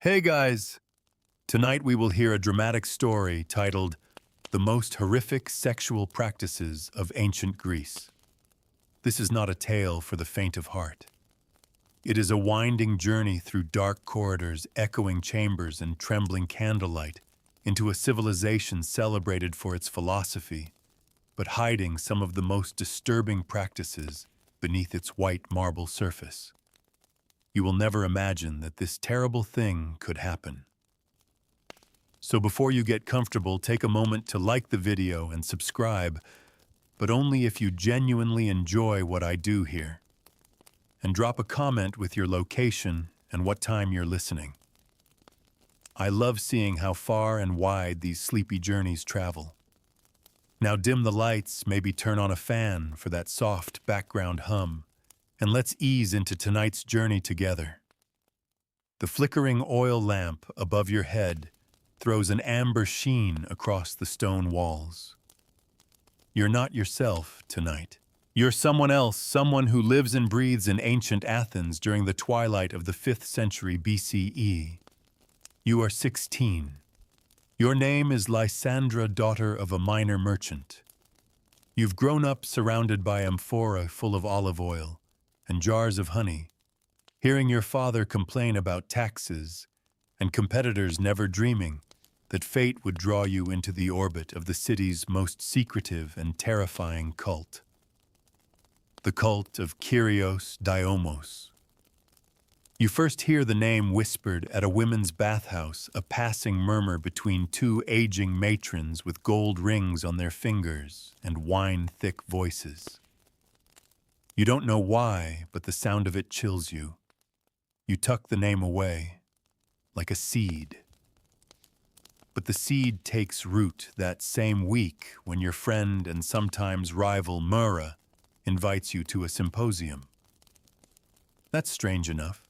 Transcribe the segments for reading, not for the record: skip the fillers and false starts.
Hey guys! Tonight we will hear a dramatic story titled The Most Horrific Sexual Practices of Ancient Greece. This is not a tale for the faint of heart. It is a winding journey through dark corridors, echoing chambers, and trembling candlelight into a civilization celebrated for its philosophy, but hiding some of the most disturbing practices beneath its white marble surface. You will never imagine that this terrible thing could happen. So before you get comfortable, take a moment to like the video and subscribe, but only if you genuinely enjoy what I do here. And drop a comment with your location and what time you're listening. I love seeing how far and wide these sleepy journeys travel. Now dim the lights, maybe turn on a fan for that soft background hum, and let's ease into tonight's journey together. The flickering oil lamp above your head throws an amber sheen across the stone walls. You're not yourself tonight. You're someone else, someone who lives and breathes in ancient Athens during the twilight of the 5th century BCE. You are 16. Your name is Lysandra, daughter of a minor merchant. You've grown up surrounded by amphora full of olive oil and jars of honey, hearing your father complain about taxes and competitors, never dreaming that fate would draw you into the orbit of the city's most secretive and terrifying cult. The cult of Kyrios Diomos. You first hear the name whispered at a women's bathhouse, a passing murmur between two aging matrons with gold rings on their fingers and wine-thick voices. You don't know why, but the sound of it chills you. You tuck the name away, like a seed. But the seed takes root that same week when your friend and sometimes rival Mura invites you to a symposium. That's strange enough.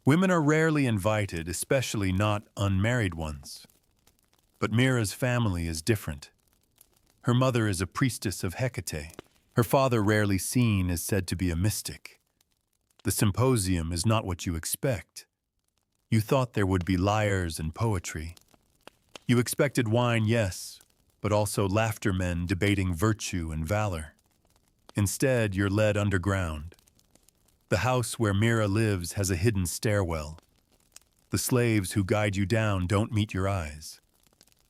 Women are rarely invited, especially not unmarried ones. But Mira's family is different. Her mother is a priestess of Hecate. Her father, rarely seen, is said to be a mystic. The symposium is not what you expect. You thought there would be lyres and poetry. You expected wine, yes, but also laughter men debating virtue and valor. Instead, you're led underground. The house where Mira lives has a hidden stairwell. The slaves who guide you down don't meet your eyes.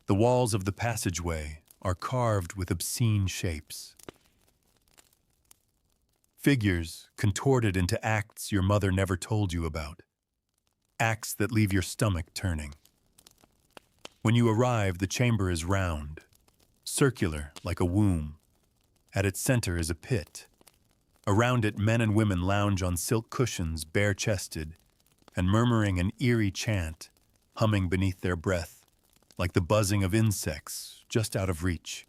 The walls of the passageway are carved with obscene shapes. Figures contorted into acts your mother never told you about. Acts that leave your stomach turning. When you arrive, the chamber is round, circular like a womb. At its center is a pit. Around it, men and women lounge on silk cushions, bare-chested, and murmuring an eerie chant, humming beneath their breath, like the buzzing of insects just out of reach.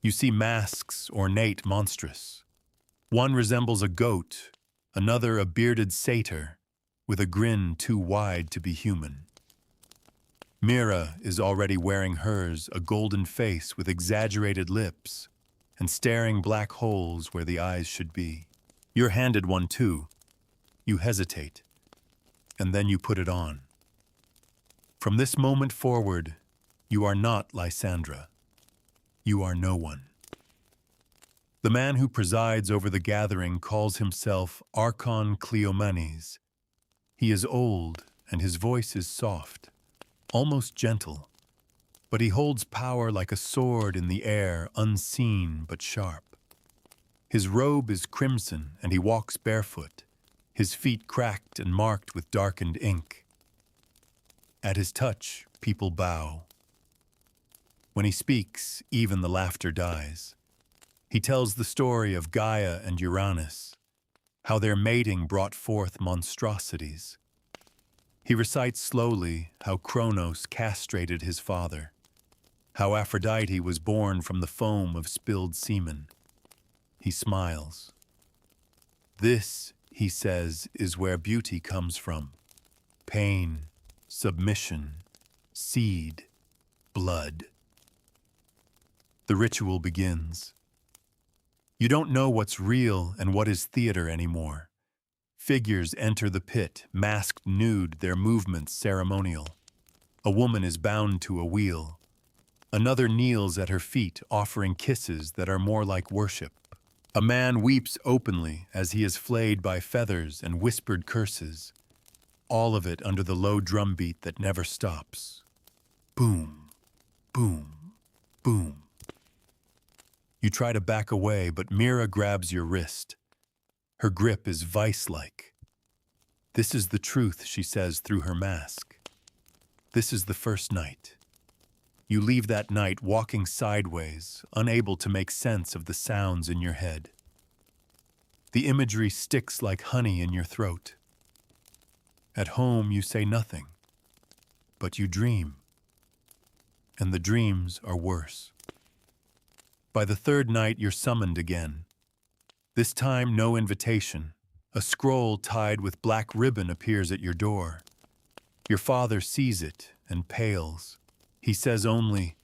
You see masks, ornate, monstrous. One resembles a goat, another a bearded satyr, with a grin too wide to be human. Mira is already wearing hers, a golden face with exaggerated lips and staring black holes where the eyes should be. You're handed one too. You hesitate, and then you put it on. From this moment forward, you are not Lysandra. You are no one. The man who presides over the gathering calls himself Archon Cleomenes. He is old, and his voice is soft, almost gentle, but he holds power like a sword in the air, unseen but sharp. His robe is crimson, and he walks barefoot, his feet cracked and marked with darkened ink. At his touch, people bow. When he speaks, even the laughter dies. He tells the story of Gaia and Uranus, how their mating brought forth monstrosities. He recites slowly how Kronos castrated his father, how Aphrodite was born from the foam of spilled semen. He smiles. This, he says, is where beauty comes from. Pain, submission, seed, blood. The ritual begins. You don't know what's real and what is theater anymore. Figures enter the pit, masked nude, their movements ceremonial. A woman is bound to a wheel. Another kneels at her feet, offering kisses that are more like worship. A man weeps openly as he is flayed by feathers and whispered curses, all of it under the low drumbeat that never stops. Boom, boom, boom. You try to back away, but Mira grabs your wrist. Her grip is vice-like. "This is the truth," she says through her mask. "This is the first night." You leave that night walking sideways, unable to make sense of the sounds in your head. The imagery sticks like honey in your throat. At home, you say nothing, but you dream. And the dreams are worse. By the third night, you're summoned again. This time, no invitation. A scroll tied with black ribbon appears at your door. Your father sees it and pales. He says only,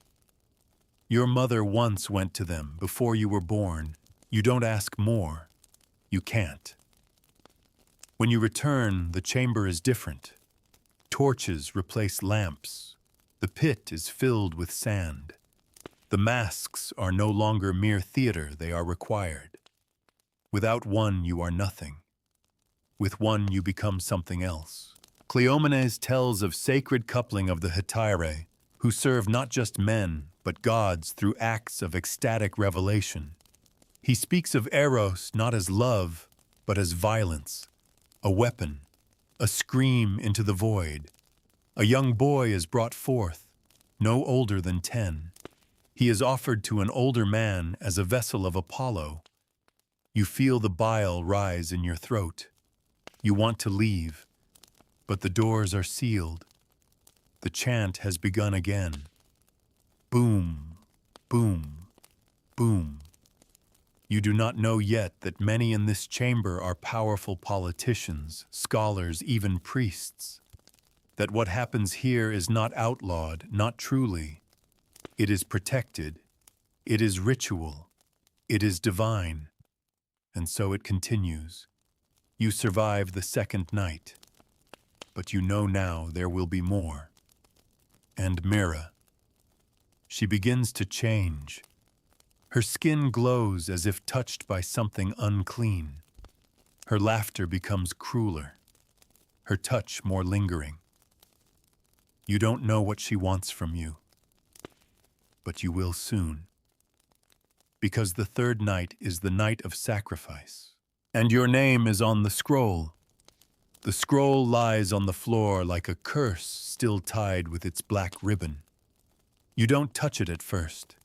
"Your mother once went to them before you were born. You don't ask more. You can't." When you return, the chamber is different. Torches replace lamps. The pit is filled with sand. The masks are no longer mere theater, they are required. Without one, you are nothing. With one, you become something else. Cleomenes tells of sacred coupling of the Hetairae, who serve not just men, but gods through acts of ecstatic revelation. He speaks of Eros not as love, but as violence, a weapon, a scream into the void. A young boy is brought forth, no older than 10. He is offered to an older man as a vessel of Apollo. You feel the bile rise in your throat. You want to leave, but the doors are sealed. The chant has begun again. Boom, boom, boom. You do not know yet that many in this chamber are powerful politicians, scholars, even priests. That what happens here is not outlawed, not truly. It is protected. It is ritual. It is divine. And so it continues. You survive the second night. But you know now there will be more. And Mira. She begins to change. Her skin glows as if touched by something unclean. Her laughter becomes crueler. Her touch more lingering. You don't know what she wants from you. But you will soon. Because the third night is the night of sacrifice. And your name is on the scroll. The scroll lies on the floor like a curse still tied with its black ribbon. You don't touch it at first.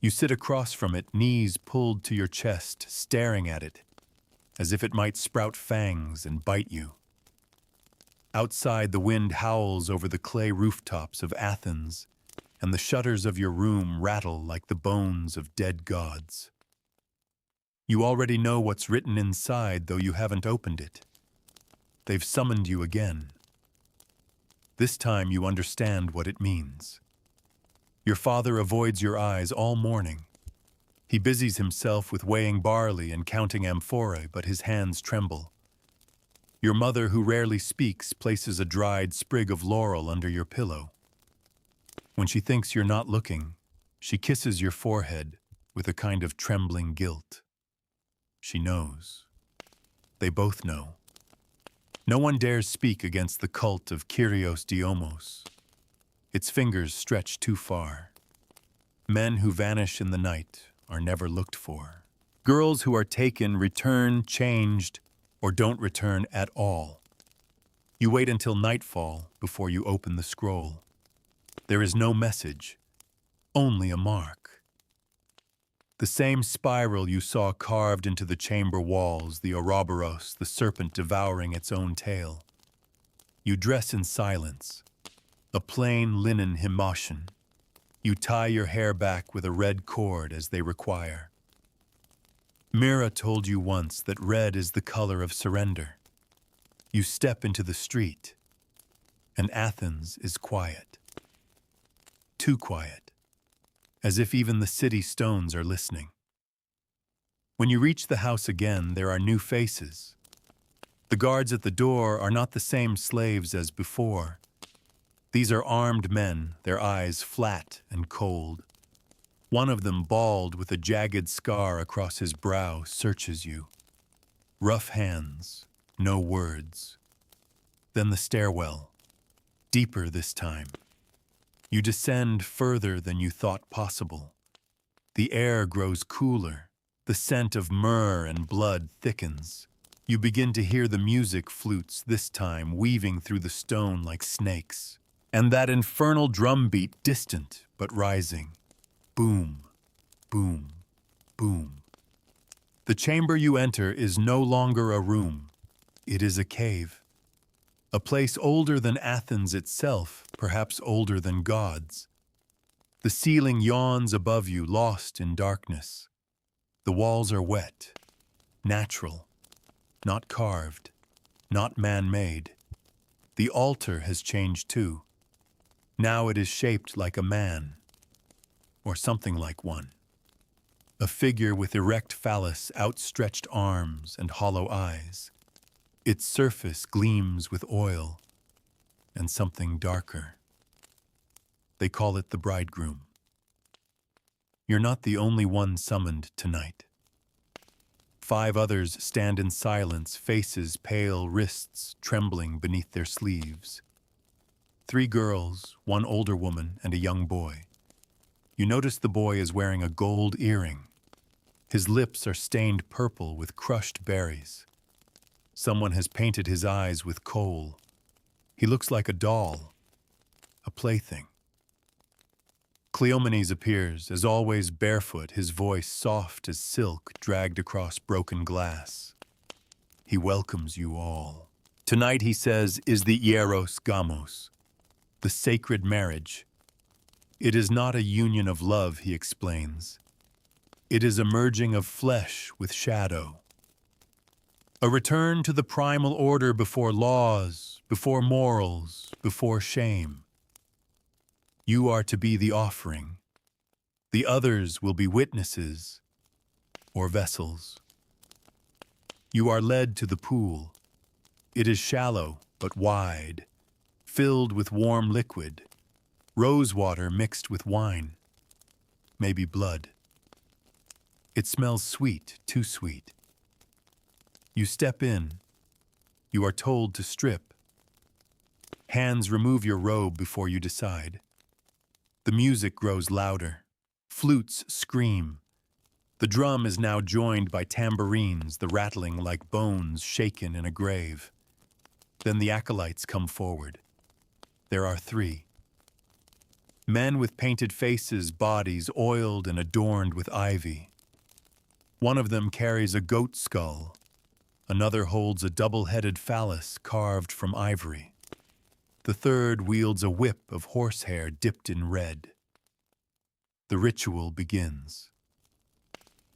You sit across from it, knees pulled to your chest, staring at it, as if it might sprout fangs and bite you. Outside, the wind howls over the clay rooftops of Athens, and the shutters of your room rattle like the bones of dead gods. You already know what's written inside, though you haven't opened it. They've summoned you again. This time you understand what it means. Your father avoids your eyes all morning. He busies himself with weighing barley and counting amphorae, but his hands tremble. Your mother, who rarely speaks, places a dried sprig of laurel under your pillow. When she thinks you're not looking, she kisses your forehead with a kind of trembling guilt. She knows. They both know. No one dares speak against the cult of Kyrios Diomos. Its fingers stretch too far. Men who vanish in the night are never looked for. Girls who are taken return changed or don't return at all. You wait until nightfall before you open the scroll. There is no message, only a mark. The same spiral you saw carved into the chamber walls, the Ouroboros, the serpent devouring its own tail. You dress in silence, a plain linen himoshin. You tie your hair back with a red cord as they require. Mira told you once that red is the color of surrender. You step into the street, and Athens is quiet. Too quiet, as if even the city stones are listening. When you reach the house again, there are new faces. The guards at the door are not the same slaves as before. These are armed men, their eyes flat and cold. One of them, bald with a jagged scar across his brow, searches you. Rough hands, no words. Then the stairwell, deeper this time. You descend further than you thought possible. The air grows cooler. The scent of myrrh and blood thickens. You begin to hear the music flutes, this time weaving through the stone like snakes. And that infernal drum beat, distant but rising. Boom, boom, boom. The chamber you enter is no longer a room. It is a cave. A place older than Athens itself, perhaps older than gods. The ceiling yawns above you, lost in darkness. The walls are wet, natural, not carved, not man-made. The altar has changed too. Now it is shaped like a man, or something like one. A figure with erect phallus, outstretched arms, and hollow eyes. Its surface gleams with oil and something darker. They call it the bridegroom. You're not the only one summoned tonight. 5 others stand in silence, faces pale, wrists trembling beneath their sleeves. 3 girls, 1 older woman, and a young boy. You notice the boy is wearing a gold earring. His lips are stained purple with crushed berries. Someone has painted his eyes with coal. He looks like a doll, a plaything. Cleomenes appears, as always barefoot, his voice soft as silk dragged across broken glass. He welcomes you all. Tonight, he says, is the Hieros Gamos, the sacred marriage. It is not a union of love, he explains. It is a merging of flesh with shadow. A return to the primal order before laws, before morals, before shame. You are to be the offering. The others will be witnesses or vessels. You are led to the pool. It is shallow but wide, filled with warm liquid, rose water mixed with wine, maybe blood. It smells sweet, too sweet. You step in. You are told to strip. Hands remove your robe before you decide. The music grows louder. Flutes scream. The drum is now joined by tambourines, the rattling like bones shaken in a grave. Then the acolytes come forward. There are 3. Men with painted faces, bodies oiled and adorned with ivy. One of them carries a goat skull. Another holds a double-headed phallus carved from ivory. The third wields a whip of horsehair dipped in red. The ritual begins.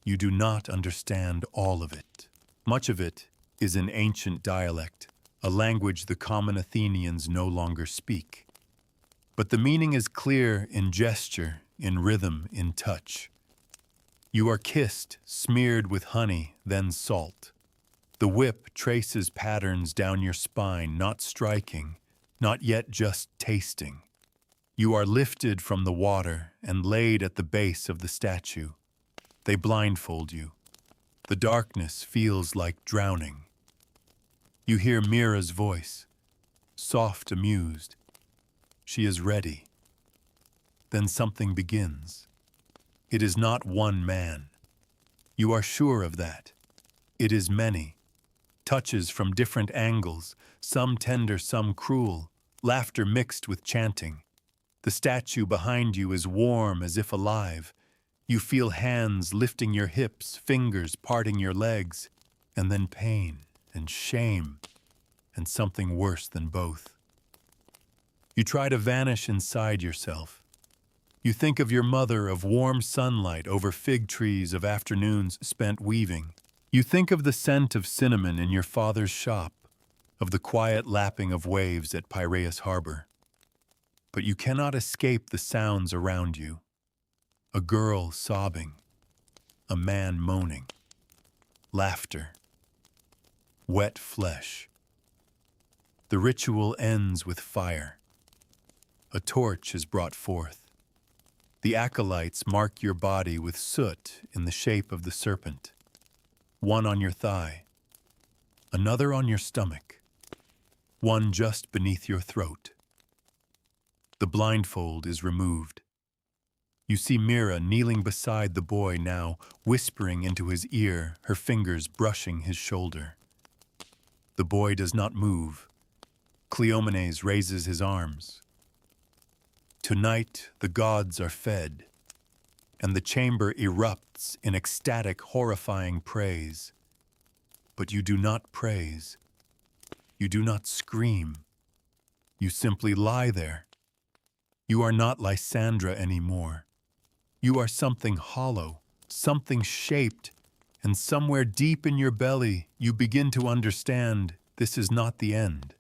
You do not understand all of it. Much of it is in ancient dialect, a language the common Athenians no longer speak. But the meaning is clear in gesture, in rhythm, in touch. You are kissed, smeared with honey, then salt. The whip traces patterns down your spine, not striking, not yet just tasting. You are lifted from the water and laid at the base of the statue. They blindfold you. The darkness feels like drowning. You hear Mira's voice, soft, amused. She is ready. Then something begins. It is not one man. You are sure of that. It is many. Touches from different angles, some tender, some cruel, laughter mixed with chanting. The statue behind you is warm as if alive. You feel hands lifting your hips, fingers parting your legs, and then pain and shame and something worse than both. You try to vanish inside yourself. You think of your mother, of warm sunlight over fig trees, of afternoons spent weaving. You think of the scent of cinnamon in your father's shop, of the quiet lapping of waves at Piraeus Harbor. But you cannot escape the sounds around you. A girl sobbing, a man moaning, laughter. wet flesh. The ritual ends with fire. A torch is brought forth. The acolytes mark your body with soot in the shape of the serpent, one on your thigh, another on your stomach, one just beneath your throat. The blindfold is removed. You see Mira kneeling beside the boy now, whispering into his ear, her fingers brushing his shoulder. The boy does not move. Cleomenes raises his arms. Tonight the gods are fed, and the chamber erupts in ecstatic, horrifying praise. But you do not praise. You do not scream. You simply lie there. You are not Lysandra anymore. You are something hollow, something shaped, and somewhere deep in your belly you begin to understand this is not the end.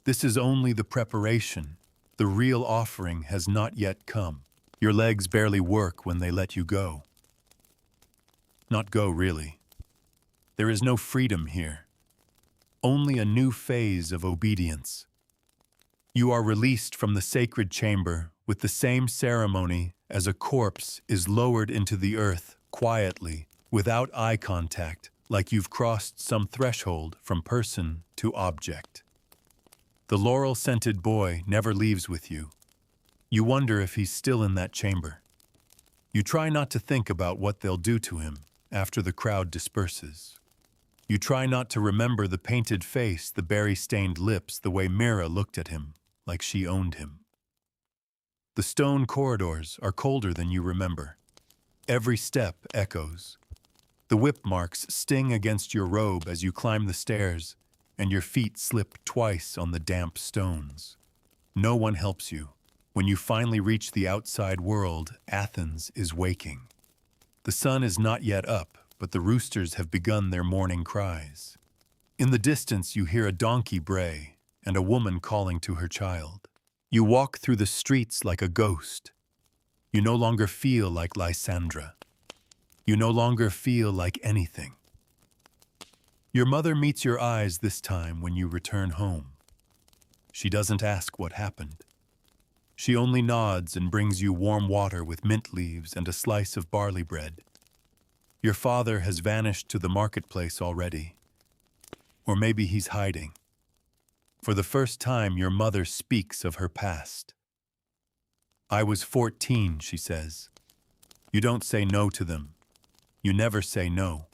This is only the preparation. The real offering has not yet come. Your legs barely work when they let you go. Not go, really. There is no freedom here. Only a new phase of obedience. You are released from the sacred chamber with the same ceremony as a corpse is lowered into the earth quietly, without eye contact, like you've crossed some threshold from person to object. The laurel-scented boy never leaves with you. You wonder if he's still in that chamber. You try not to think about what they'll do to him after the crowd disperses. You try not to remember the painted face, the berry-stained lips, the way Mira looked at him, like she owned him. The stone corridors are colder than you remember. Every step echoes. The whip marks sting against your robe as you climb the stairs, and your feet slip twice on the damp stones. No one helps you. When you finally reach the outside world, Athens is waking. The sun is not yet up, but the roosters have begun their morning cries. In the distance you hear a donkey bray and a woman calling to her child. You walk through the streets like a ghost. You no longer feel like Lysandra. You no longer feel like anything. Your mother meets your eyes this time when you return home. She doesn't ask what happened. She only nods and brings you warm water with mint leaves and a slice of barley bread. Your father has vanished to the marketplace already. Or maybe he's hiding. For the first time, your mother speaks of her past. I was 14, she says. You don't say no to them. You never say no.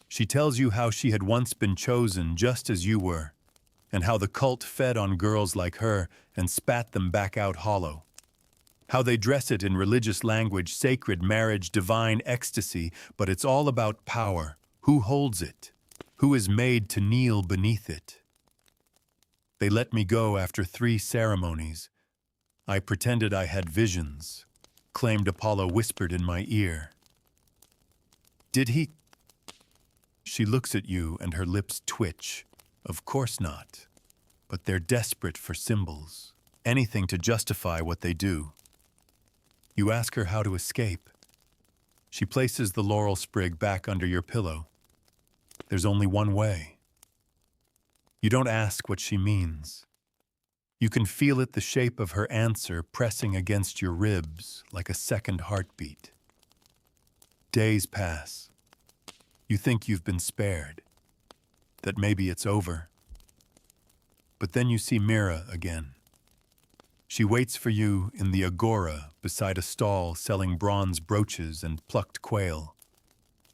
She tells you how she had once been chosen just as you were, and how the cult fed on girls like her and spat them back out hollow. How they dress it in religious language, sacred marriage, divine ecstasy, but it's all about power. Who holds it? Who is made to kneel beneath it? They let me go after 3 ceremonies. I pretended I had visions, claimed Apollo whispered in my ear. Did he? She looks at you and her lips twitch. Of course not. But they're desperate for symbols, anything to justify what they do. You ask her how to escape. She places the laurel sprig back under your pillow. There's only one way. You don't ask what she means. You can feel it, the shape of her answer pressing against your ribs like a second heartbeat. Days pass. You think you've been spared, that maybe it's over. But then you see Mira again. She waits for you in the agora beside a stall selling bronze brooches and plucked quail.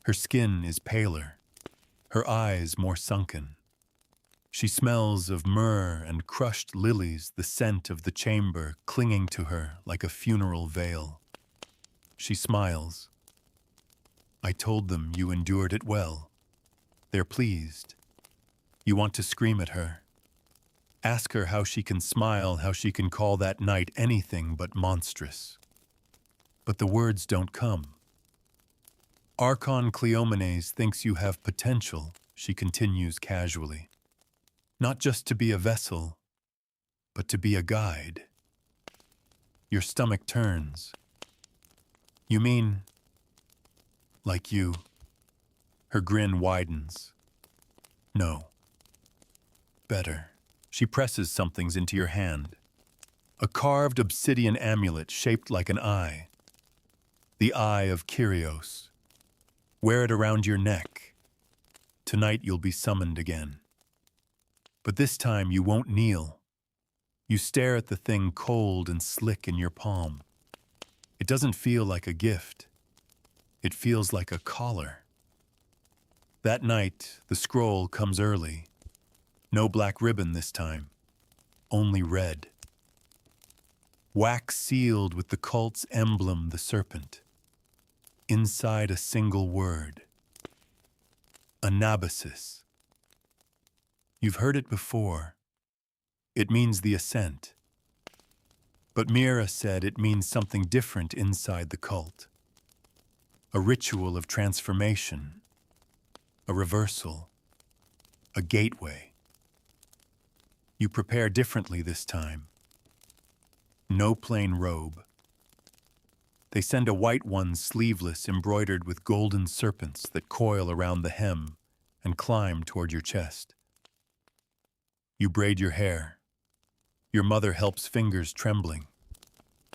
Her skin is paler, her eyes more sunken. She smells of myrrh and crushed lilies, the scent of the chamber clinging to her like a funeral veil. She smiles. I told them you endured it well. They're pleased. You want to scream at her. Ask her how she can smile, how she can call that night anything but monstrous. But the words don't come. Archon Cleomenes thinks you have potential, she continues casually. Not just to be a vessel, but to be a guide. Your stomach turns. You mean, like you? Her grin widens. No. Better. She presses somethings into your hand. A carved obsidian amulet shaped like an eye. The Eye of Kyrios. Wear it around your neck. Tonight you'll be summoned again. But this time you won't kneel. You stare at the thing cold and slick in your palm. It doesn't feel like a gift. It feels like a collar. That night, the scroll comes early. No black ribbon this time. Only red. Wax sealed with the cult's emblem, the serpent. Inside a single word. Anabasis. You've heard it before. It means the ascent. But Mira said it means something different inside the cult. A ritual of transformation. A reversal. A gateway. You prepare differently this time. No plain robe. They send a white one sleeveless embroidered with golden serpents that coil around the hem and climb toward your chest. You braid your hair. Your mother helps fingers trembling.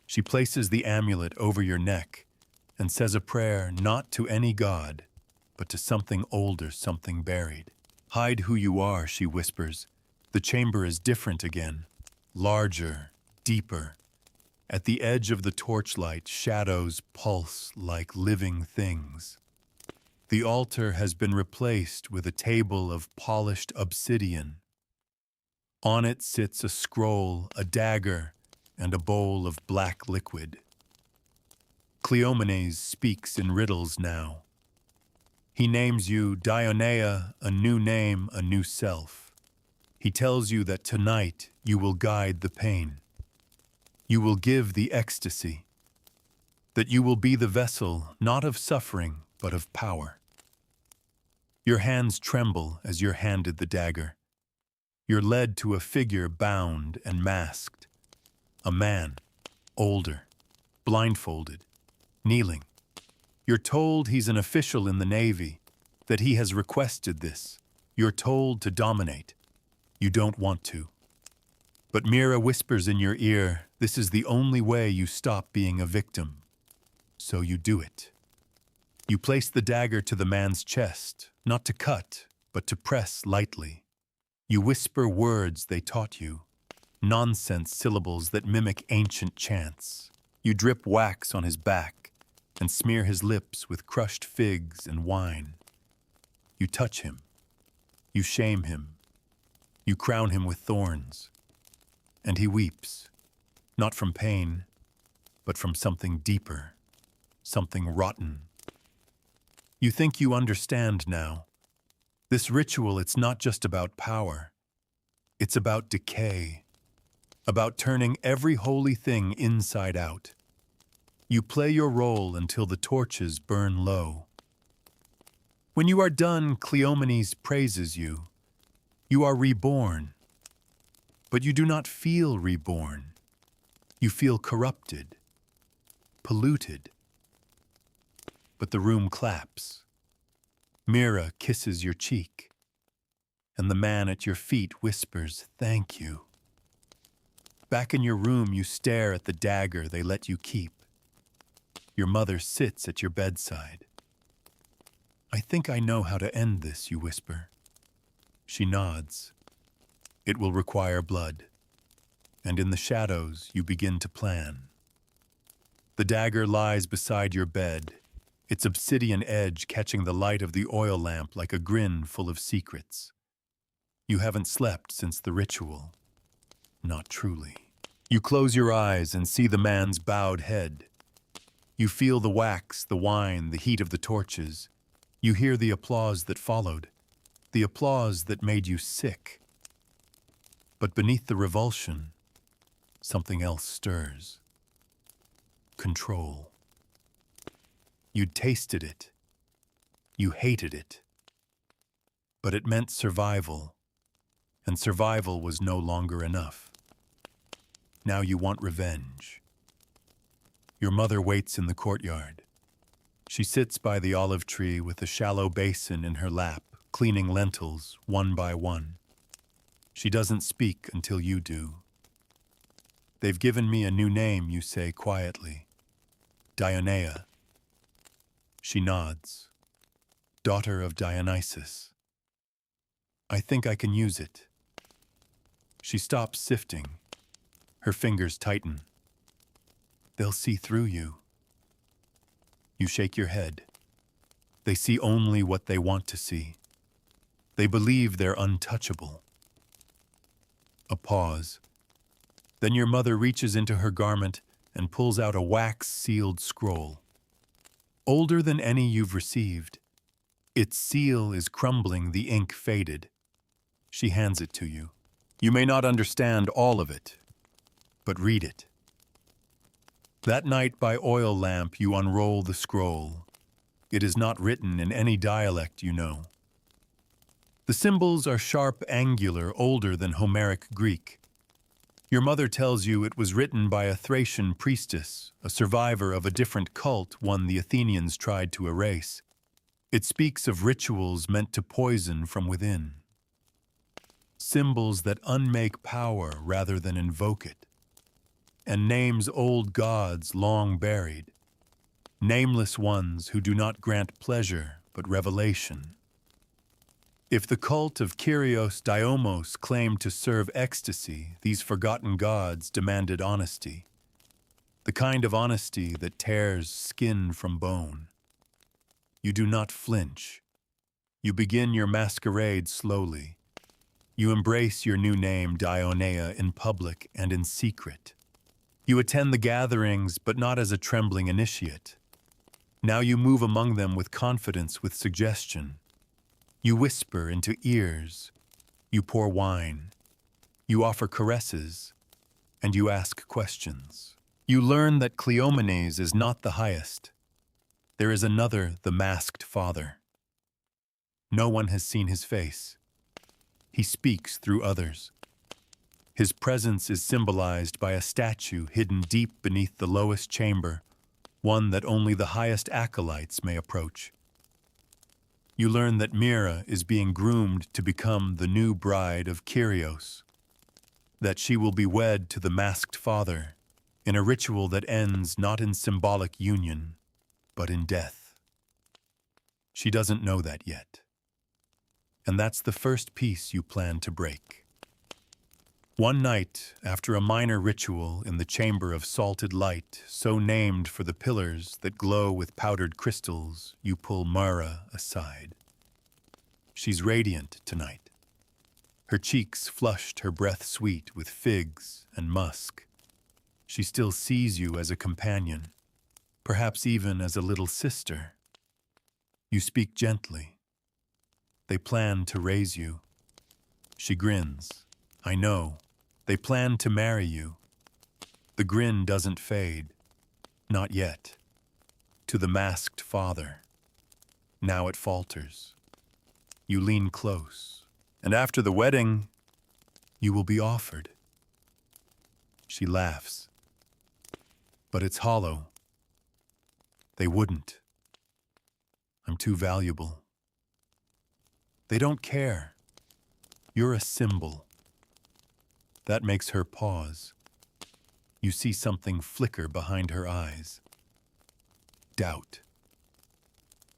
She places the amulet over your neck and says a prayer not to any god, but to something older, something buried. Hide who you are, she whispers. The chamber is different again, larger, deeper. At the edge of the torchlight, shadows pulse like living things. The altar has been replaced with a table of polished obsidian. On it sits a scroll, a dagger, and a bowl of black liquid. Cleomenes speaks in riddles now. He names you Dionea, a new name, a new self. He tells you that tonight you will guide the pain. You will give the ecstasy. That you will be the vessel, not of suffering, but of power. Your hands tremble as you're handed the dagger. You're led to a figure bound and masked. A man, older, blindfolded, kneeling. You're told he's an official in the Navy, that he has requested this. You're told to dominate. You don't want to. But Mira whispers in your ear, this is the only way you stop being a victim. So you do it. You place the dagger to the man's chest, not to cut, but to press lightly. You whisper words they taught you, nonsense syllables that mimic ancient chants. You drip wax on his back and smear his lips with crushed figs and wine. You touch him. You shame him. You crown him with thorns. And he weeps, not from pain, but from something deeper, something rotten. You think you understand now. This ritual, it's not just about power. It's about decay, about turning every holy thing inside out. You play your role until the torches burn low. When you are done, Cleomenes praises you. You are reborn. But you do not feel reborn. You feel corrupted, polluted. But the room claps. Mira kisses your cheek, and the man at your feet whispers, "Thank you." Back in your room, you stare at the dagger they let you keep. Your mother sits at your bedside. "I think I know how to end this," you whisper. She nods. It will require blood, and in the shadows you begin to plan. The dagger lies beside your bed, its obsidian edge catching the light of the oil lamp like a grin full of secrets. You haven't slept since the ritual. Not truly. You close your eyes and see the man's bowed head. You feel the wax, the wine, the heat of the torches. You hear the applause that followed, the applause that made you sick. But beneath the revulsion, something else stirs. Control. You'd tasted it. You hated it. But it meant survival, and survival was no longer enough. Now you want revenge. Your mother waits in the courtyard. She sits by the olive tree with a shallow basin in her lap, cleaning lentils one by one. She doesn't speak until you do. They've given me a new name, you say quietly. Dionea. She nods. Daughter of Dionysus. I think I can use it. She stops sifting. Her fingers tighten. They'll see through you. You shake your head. They see only what they want to see. They believe they're untouchable. A pause. Then your mother reaches into her garment and pulls out a wax-sealed scroll. Older than any you've received. Its seal is crumbling, the ink faded. She hands it to you. You may not understand all of it, but read it. That night by oil lamp you unroll the scroll. It is not written in any dialect you know. The symbols are sharp, angular, older than Homeric Greek. Your mother tells you it was written by a Thracian priestess, a survivor of a different cult, one the Athenians tried to erase. It speaks of rituals meant to poison from within. Symbols that unmake power rather than invoke it. And names old gods long buried. Nameless ones who do not grant pleasure but revelation. If the cult of Kyrios Diomos claimed to serve ecstasy, these forgotten gods demanded honesty. The kind of honesty that tears skin from bone. You do not flinch. You begin your masquerade slowly. You embrace your new name, Dionea, in public and in secret. You attend the gatherings, but not as a trembling initiate. Now you move among them with confidence, with suggestion. You whisper into ears. You pour wine. You offer caresses. And you ask questions. You learn that Cleomenes is not the highest. There is another, the masked father. No one has seen his face. He speaks through others. His presence is symbolized by a statue hidden deep beneath the lowest chamber, one that only the highest acolytes may approach. You learn that Mira is being groomed to become the new bride of Kyrios, that she will be wed to the masked father in a ritual that ends not in symbolic union, but in death. She doesn't know that yet. And that's the first piece you plan to break. One night, after a minor ritual in the chamber of salted light, so named for the pillars that glow with powdered crystals, you pull Mara aside. She's radiant tonight. Her cheeks flushed, her breath sweet with figs and musk. She still sees you as a companion, perhaps even as a little sister. You speak gently. They plan to raise you. She grins. I know. They plan to marry you. The grin doesn't fade. Not yet. To the masked father. Now it falters. You lean close. And after the wedding, you will be offered. She laughs. But it's hollow. They wouldn't. I'm too valuable. They don't care. You're a symbol. That makes her pause. You see something flicker behind her eyes. Doubt.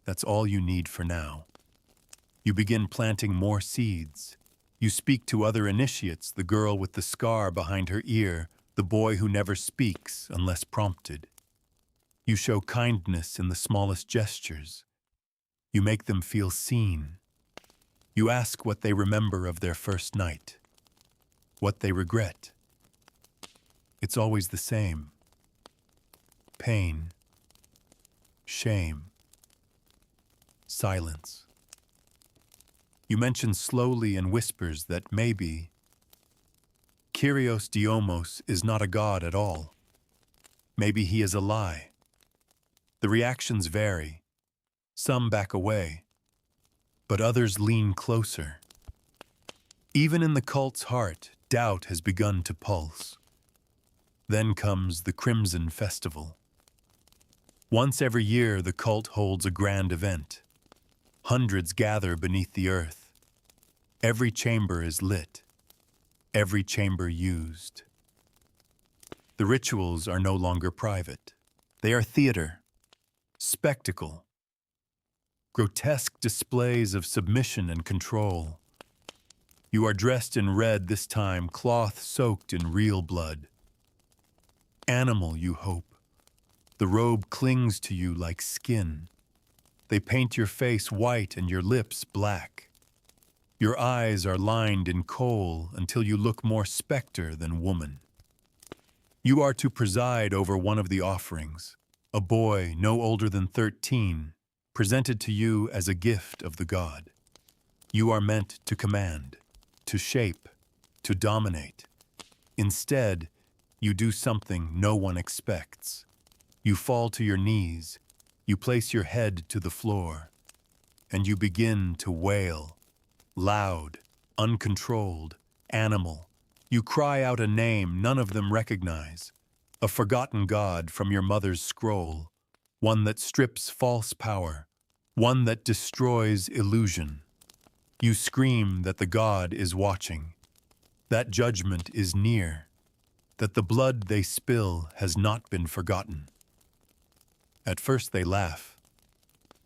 That's all you need for now. You begin planting more seeds. You speak to other initiates, the girl with the scar behind her ear, the boy who never speaks unless prompted. You show kindness in the smallest gestures. You make them feel seen. You ask what they remember of their first night, what they regret. It's always the same. Pain, shame, silence. You mention slowly in whispers that maybe Kyrios Diomos is not a god at all. Maybe he is a lie. The reactions vary. Some back away, but others lean closer. Even in the cult's heart, doubt has begun to pulse. Then comes the Crimson Festival. Once every year, the cult holds a grand event. Hundreds gather beneath the earth. Every chamber is lit, every chamber used. The rituals are no longer private. They are theater, spectacle, grotesque displays of submission and control. You are dressed in red this time, cloth soaked in real blood. Animal, you hope. The robe clings to you like skin. They paint your face white and your lips black. Your eyes are lined in kohl until you look more specter than woman. You are to preside over one of the offerings, a boy no older than 13, presented to you as a gift of the god. You are meant to command, to shape, to dominate. Instead, you do something no one expects. You fall to your knees, you place your head to the floor, and you begin to wail, loud, uncontrolled, animal. You cry out a name none of them recognize, a forgotten god from your mother's scroll, one that strips false power, one that destroys illusion. You scream that the god is watching, that judgment is near, that the blood they spill has not been forgotten. At first they laugh,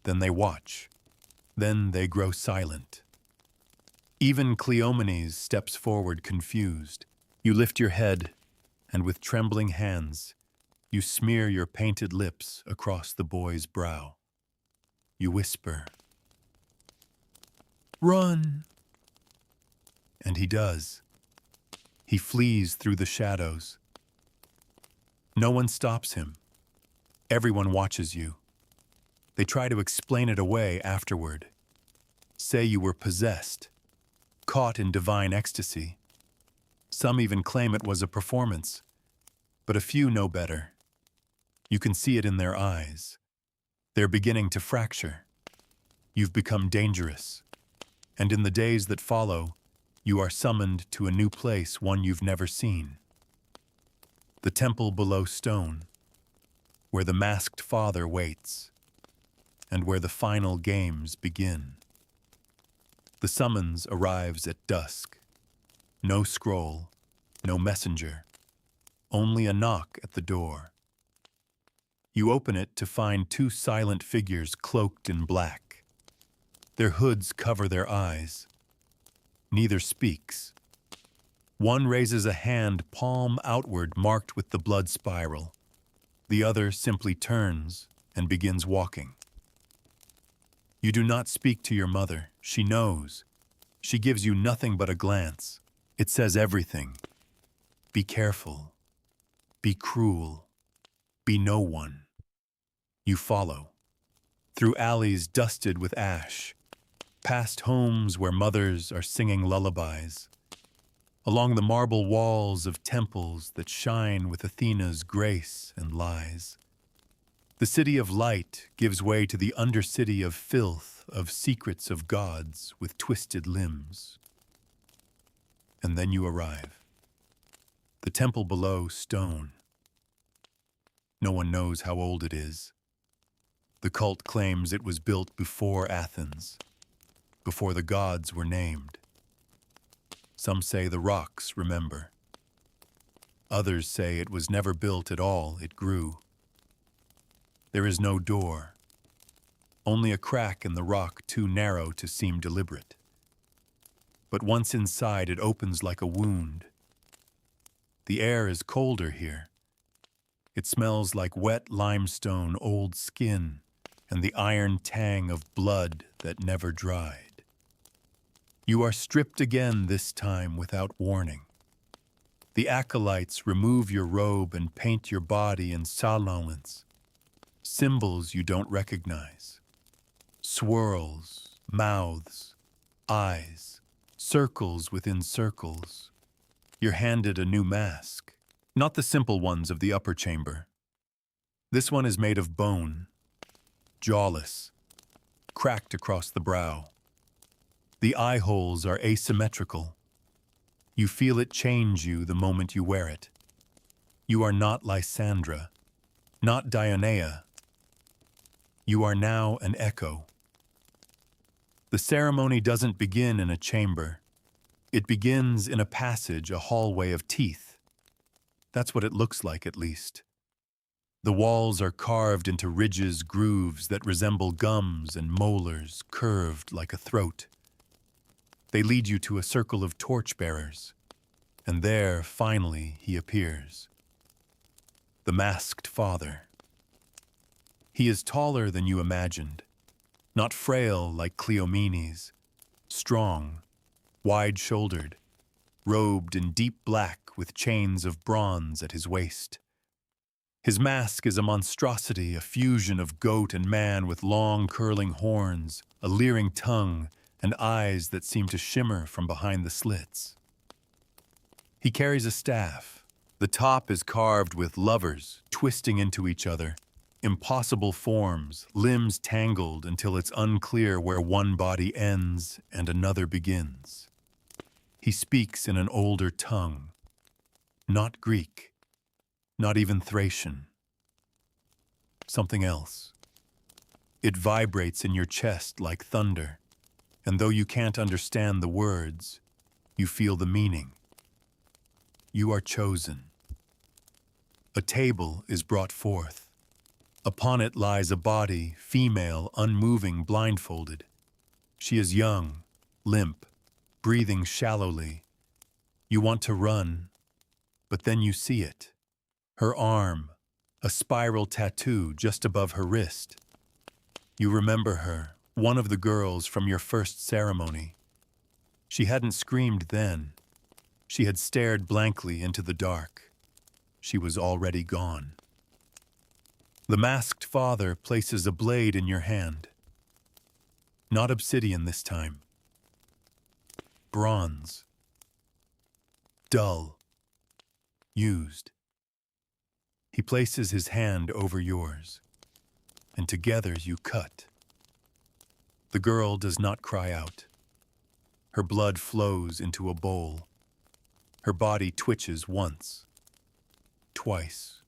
then they watch, then they grow silent. Even Cleomenes steps forward confused. You lift your head, and with trembling hands, you smear your painted lips across the boy's brow. You whisper, "Run!" And he does. He flees through the shadows. No one stops him. Everyone watches you. They try to explain it away afterward. Say you were possessed, caught in divine ecstasy. Some even claim it was a performance, but a few know better. You can see it in their eyes. They're beginning to fracture. You've become dangerous, and in the days that follow, you are summoned to a new place, one you've never seen. The temple below stone, where the masked father waits, and where the final games begin. The summons arrives at dusk. No scroll, no messenger, only a knock at the door. You open it to find two silent figures cloaked in black. Their hoods cover their eyes. Neither speaks. One raises a hand palm outward marked with the blood spiral. The other simply turns and begins walking. You do not speak to your mother. She knows. She gives you nothing but a glance. It says everything. Be careful. Be cruel. Be no one. You follow. Through alleys dusted with ash, past homes where mothers are singing lullabies, along the marble walls of temples that shine with Athena's grace and lies. The city of light gives way to the undercity of filth, of secrets of gods with twisted limbs. And then you arrive. The temple below, stone. No one knows how old it is. The cult claims it was built before Athens, before the gods were named. Some say the rocks remember. Others say it was never built at all, it grew. There is no door, only a crack in the rock too narrow to seem deliberate. But once inside, it opens like a wound. The air is colder here. It smells like wet limestone, old skin, and the iron tang of blood that never dried. You are stripped again this time without warning. The acolytes remove your robe and paint your body in salons, symbols you don't recognize. Swirls, mouths, eyes, circles within circles. You're handed a new mask, not the simple ones of the upper chamber. This one is made of bone, jawless, cracked across the brow. The eye holes are asymmetrical. You feel it change you the moment you wear it. You are not Lysandra, not Dionea. You are now an echo. The ceremony doesn't begin in a chamber. It begins in a passage, a hallway of teeth. That's what it looks like, at least. The walls are carved into ridges, grooves that resemble gums and molars curved like a throat. They lead you to a circle of torchbearers, and there, finally, he appears. The masked father. He is taller than you imagined, not frail like Cleomenes, strong, wide-shouldered, robed in deep black with chains of bronze at his waist. His mask is a monstrosity, a fusion of goat and man with long curling horns, a leering tongue, and eyes that seem to shimmer from behind the slits. He carries a staff. The top is carved with lovers twisting into each other, impossible forms, limbs tangled until it's unclear where one body ends and another begins. He speaks in an older tongue, not Greek, not even Thracian. Something else. It vibrates in your chest like thunder, and though you can't understand the words, you feel the meaning. You are chosen. A table is brought forth. Upon it lies a body, female, unmoving, blindfolded. She is young, limp, breathing shallowly. You want to run, but then you see it. Her arm, a spiral tattoo just above her wrist. You remember her, one of the girls from your first ceremony. She hadn't screamed then. She had stared blankly into the dark. She was already gone. The masked father places a blade in your hand. Not obsidian this time. Bronze. Dull. Used. He places his hand over yours, and together you cut. The girl does not cry out. Her blood flows into a bowl. Her body twitches once, twice,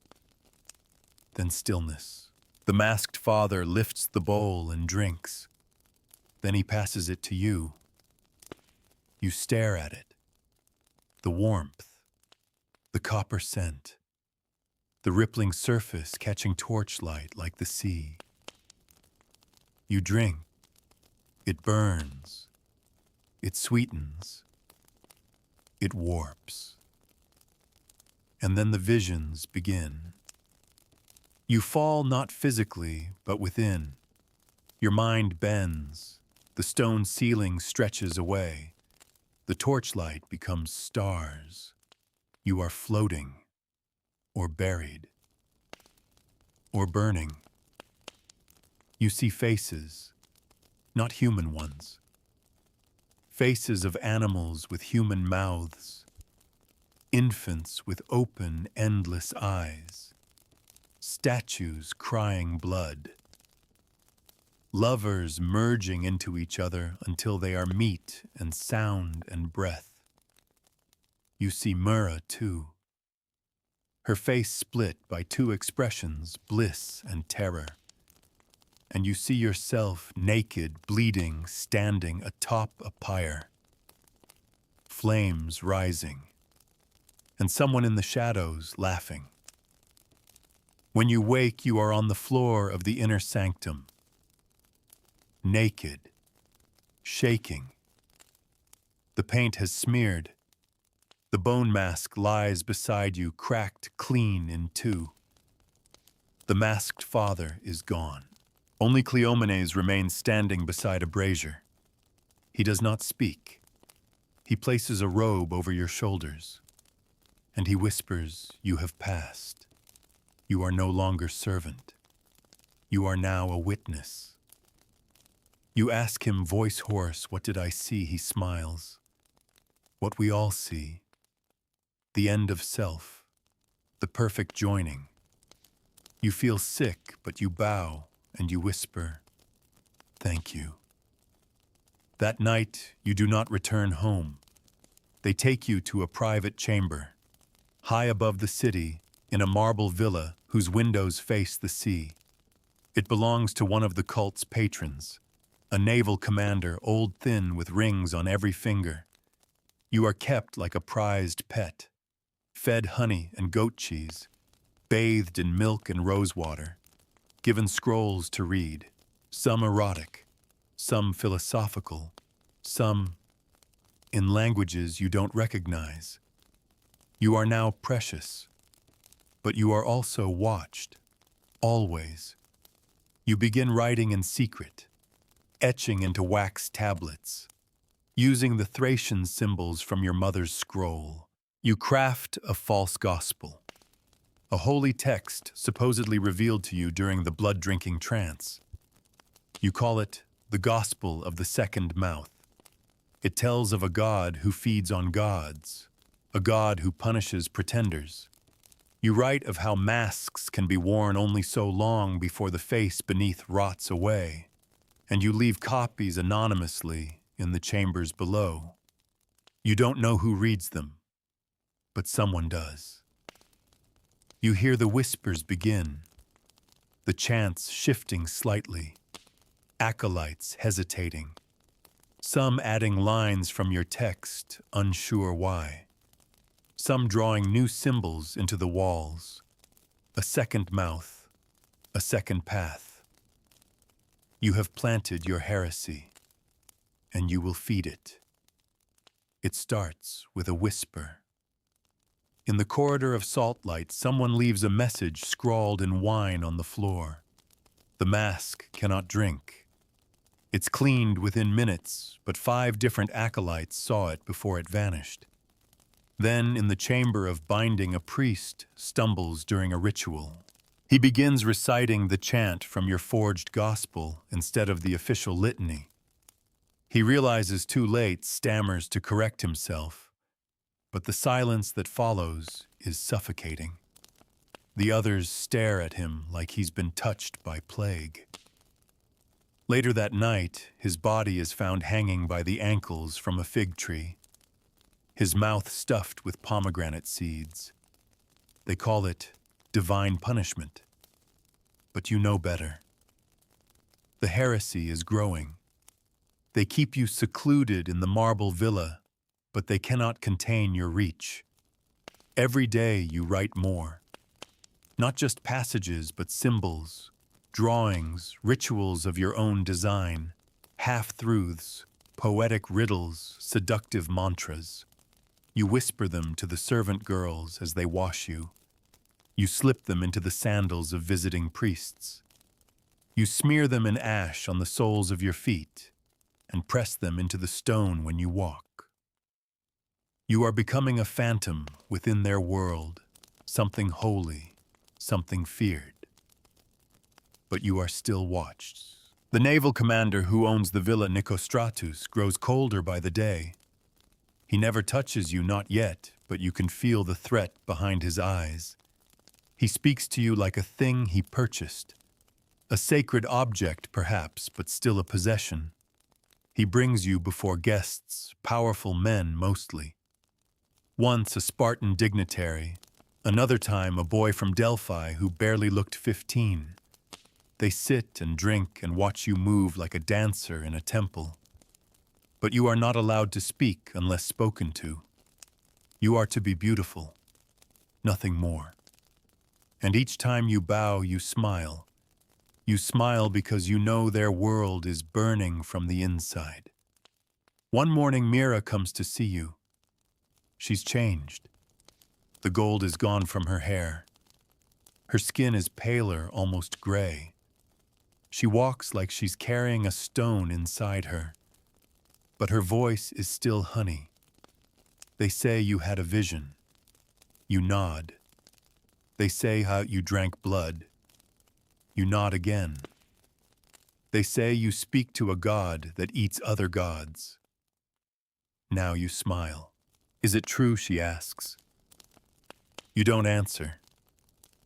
then stillness. The masked father lifts the bowl and drinks. Then he passes it to you. You stare at it. The warmth, the copper scent, the rippling surface catching torchlight like the sea. You drink. It burns. It sweetens. It warps. And then the visions begin. You fall not physically, but within. Your mind bends. The stone ceiling stretches away. The torchlight becomes stars. You are floating, or buried, or burning. You see faces, not human ones. Faces of animals with human mouths. Infants with open, endless eyes. Statues crying blood. Lovers merging into each other until they are meat and sound and breath. You see Myrrha, too. Her face split by two expressions, bliss and terror. And you see yourself naked, bleeding, standing atop a pyre. Flames rising. And someone in the shadows laughing. When you wake, you are on the floor of the inner sanctum. Naked. Shaking. The paint has smeared. The bone mask lies beside you, cracked clean in two. The masked father is gone. Only Cleomenes remains standing beside a brazier. He does not speak. He places a robe over your shoulders, and he whispers, "You have passed. You are no longer servant. You are now a witness." You ask him, voice hoarse, "What did I see?" He smiles. What we all see. The end of self. The perfect joining. You feel sick, but you bow, and you whisper, "Thank you." That night, you do not return home. They take you to a private chamber, high above the city, in a marble villa whose windows face the sea. It belongs to one of the cult's patrons. A naval commander, old thin with rings on every finger. You are kept like a prized pet, fed honey and goat cheese, bathed in milk and rosewater, given scrolls to read, some erotic, some philosophical, some in languages you don't recognize. You are now precious, but you are also watched, always. You begin writing in secret, etching into wax tablets, using the Thracian symbols from your mother's scroll. You craft a false gospel, a holy text supposedly revealed to you during the blood-drinking trance. You call it the Gospel of the Second Mouth. It tells of a God who feeds on gods, a God who punishes pretenders. You write of how masks can be worn only so long before the face beneath rots away, and you leave copies anonymously in the chambers below. You don't know who reads them, but someone does. You hear the whispers begin, the chants shifting slightly, acolytes hesitating, some adding lines from your text, unsure why, some drawing new symbols into the walls, a second mouth, a second path. You have planted your heresy, and you will feed it. It starts with a whisper. In the corridor of Saltlight, someone leaves a message scrawled in wine on the floor. The mask cannot drink. It's cleaned within minutes, but 5 different acolytes saw it before it vanished. Then, in the chamber of binding, a priest stumbles during a ritual. He begins reciting the chant from your forged gospel instead of the official litany. He realizes too late, stammers to correct himself, but the silence that follows is suffocating. The others stare at him like he's been touched by plague. Later that night, his body is found hanging by the ankles from a fig tree, his mouth stuffed with pomegranate seeds. They call it divine punishment, but you know better. The heresy is growing. They keep you secluded in the marble villa, but they cannot contain your reach. Every day you write more. Not just passages, but symbols, drawings, rituals of your own design, half-truths, poetic riddles, seductive mantras. You whisper them to the servant girls as they wash you. You slip them into the sandals of visiting priests. You smear them in ash on the soles of your feet and press them into the stone when you walk. You are becoming a phantom within their world, something holy, something feared. But you are still watched. The naval commander who owns the Villa Nicostratus grows colder by the day. He never touches you, not yet, but you can feel the threat behind his eyes. He speaks to you like a thing he purchased, a sacred object perhaps, but still a possession. He brings you before guests, powerful men mostly. Once a Spartan dignitary, another time a boy from Delphi who barely looked 15. They sit and drink and watch you move like a dancer in a temple. But you are not allowed to speak unless spoken to. You are to be beautiful, nothing more. And each time you bow, you smile. You smile because you know their world is burning from the inside. One morning, Mira comes to see you. She's changed. The gold is gone from her hair. Her skin is paler, almost gray. She walks like she's carrying a stone inside her. But her voice is still honey. They say you had a vision. You nod. They say how you drank blood. You nod again. They say you speak to a god that eats other gods. Now you smile. Is it true, she asks. You don't answer.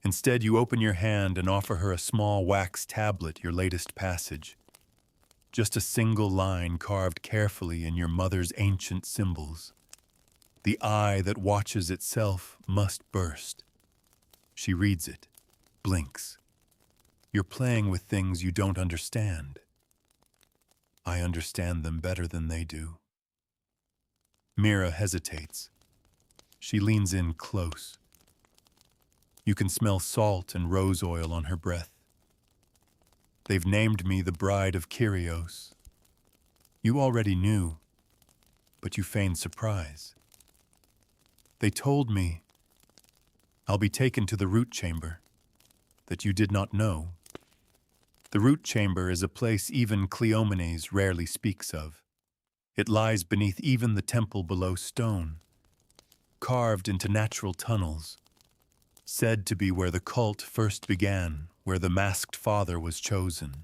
Instead, you open your hand and offer her a small wax tablet, your latest passage. Just a single line carved carefully in your mother's ancient symbols. The eye that watches itself must burst. She reads it, blinks. You're playing with things you don't understand. I understand them better than they do. Mira hesitates. She leans in close. You can smell salt and rose oil on her breath. They've named me the Bride of Kyrios. You already knew, but you feigned surprise. They told me I'll be taken to the root chamber, that you did not know. The root chamber is a place even Cleomenes rarely speaks of. It lies beneath even the temple below stone, carved into natural tunnels, said to be where the cult first began, where the masked father was chosen,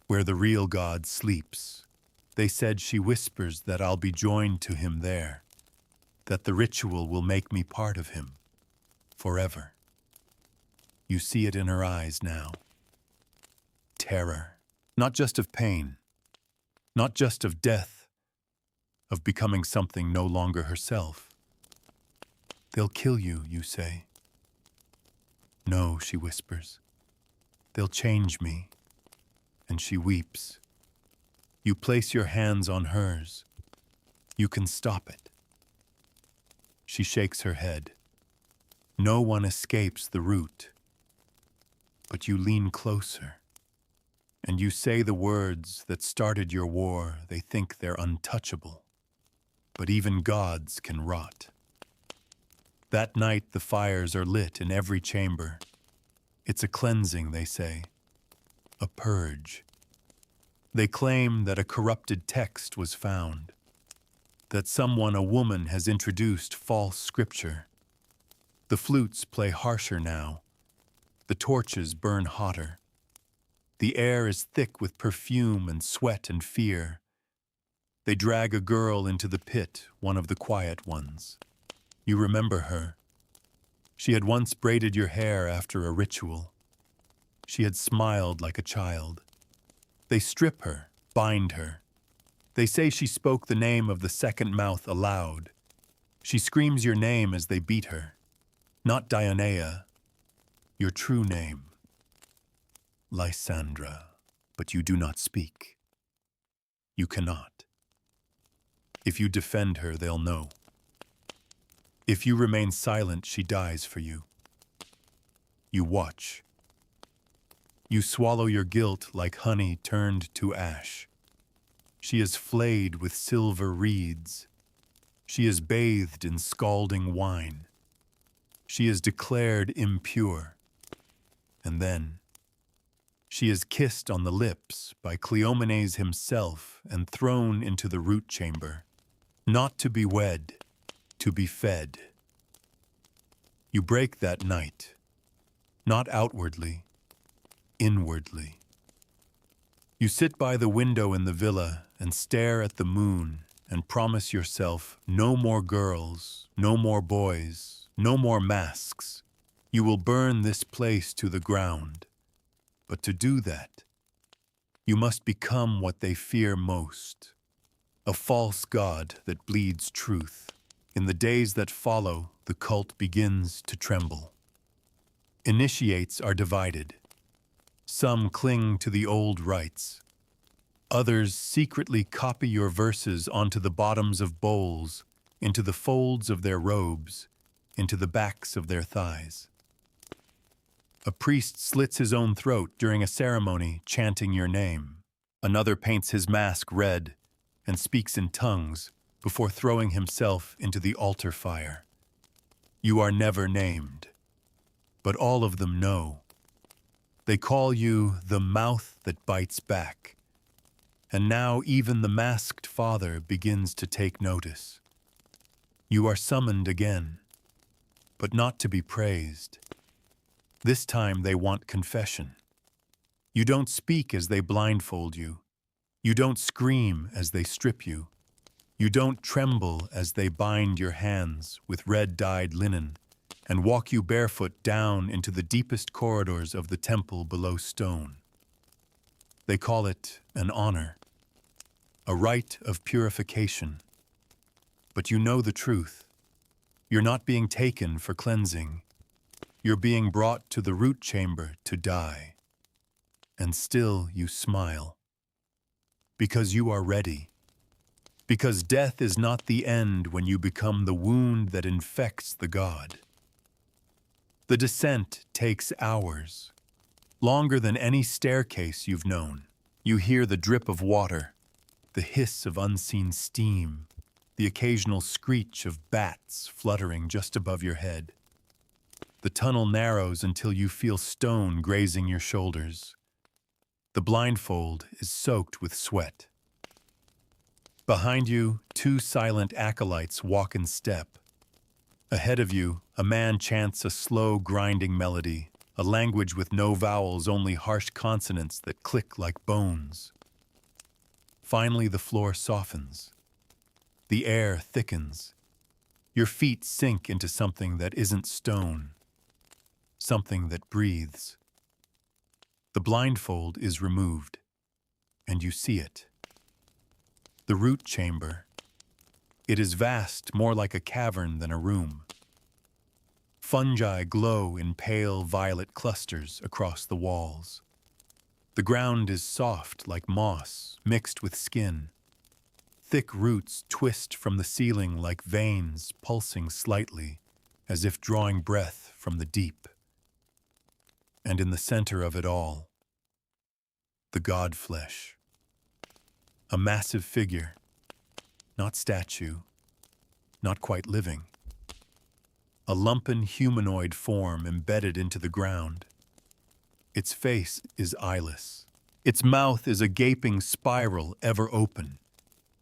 where the real God sleeps. They said she whispers that I'll be joined to him there, that the ritual will make me part of him, forever. You see it in her eyes now. Terror, not just of pain, not just of death, of becoming something no longer herself. They'll kill you, you say. No, she whispers. They'll change me. And she weeps. You place your hands on hers. You can stop it. She shakes her head. No one escapes the root. But you lean closer. And you say the words that started your war. They think they're untouchable. But even gods can rot. That night the fires are lit in every chamber. It's a cleansing, they say. A purge. They claim that a corrupted text was found. That someone, a woman, has introduced false scripture. The flutes play harsher now. The torches burn hotter. The air is thick with perfume and sweat and fear. They drag a girl into the pit, one of the quiet ones. You remember her. She had once braided your hair after a ritual. She had smiled like a child. They strip her, bind her. They say she spoke the name of the second mouth aloud. She screams your name as they beat her. Not Dionea, your true name. Lysandra, but you do not speak. You cannot. If you defend her, they'll know. If you remain silent, she dies for you. You watch. You swallow your guilt like honey turned to ash. She is flayed with silver reeds. She is bathed in scalding wine. She is declared impure. And then she is kissed on the lips by Cleomenes himself and thrown into the root chamber, not to be wed, to be fed. You break that night, not outwardly, inwardly. You sit by the window in the villa and stare at the moon and promise yourself no more girls, no more boys, no more masks. You will burn this place to the ground. But to do that, you must become what they fear most, a false god that bleeds truth. In the days that follow, the cult begins to tremble. Initiates are divided. Some cling to the old rites. Others secretly copy your verses onto the bottoms of bowls, into the folds of their robes, into the backs of their thighs. A priest slits his own throat during a ceremony chanting your name. Another paints his mask red and speaks in tongues before throwing himself into the altar fire. You are never named, but all of them know. They call you the mouth that bites back. And now even the masked father begins to take notice. You are summoned again, but not to be praised. This time they want confession. You don't speak as they blindfold you. You don't scream as they strip you. You don't tremble as they bind your hands with red-dyed linen and walk you barefoot down into the deepest corridors of the temple below stone. They call it an honor, a rite of purification. But you know the truth. You're not being taken for cleansing. You're being brought to the root chamber to die. And still you smile. because you are ready. Because death is not the end when you become the wound that infects the god. The descent takes hours, longer than any staircase you've known. You hear the drip of water, the hiss of unseen steam, the occasional screech of bats fluttering just above your head. The tunnel narrows until you feel stone grazing your shoulders. The blindfold is soaked with sweat. Behind you, two silent acolytes walk in step. Ahead of you, a man chants a slow, grinding melody, a language with no vowels, only harsh consonants that click like bones. Finally, the floor softens. The air thickens. Your feet sink into something that isn't stone, something that breathes. The blindfold is removed, and you see it. The root chamber. It is vast, more like a cavern than a room. Fungi glow in pale violet clusters across the walls. The ground is soft like moss, mixed with skin. Thick roots twist from the ceiling like veins pulsing slightly, as if drawing breath from the deep. And in the center of it all, the god flesh. A massive figure, not statue, not quite living. A lumpen humanoid form embedded into the ground. Its face is eyeless. Its mouth is a gaping spiral ever open.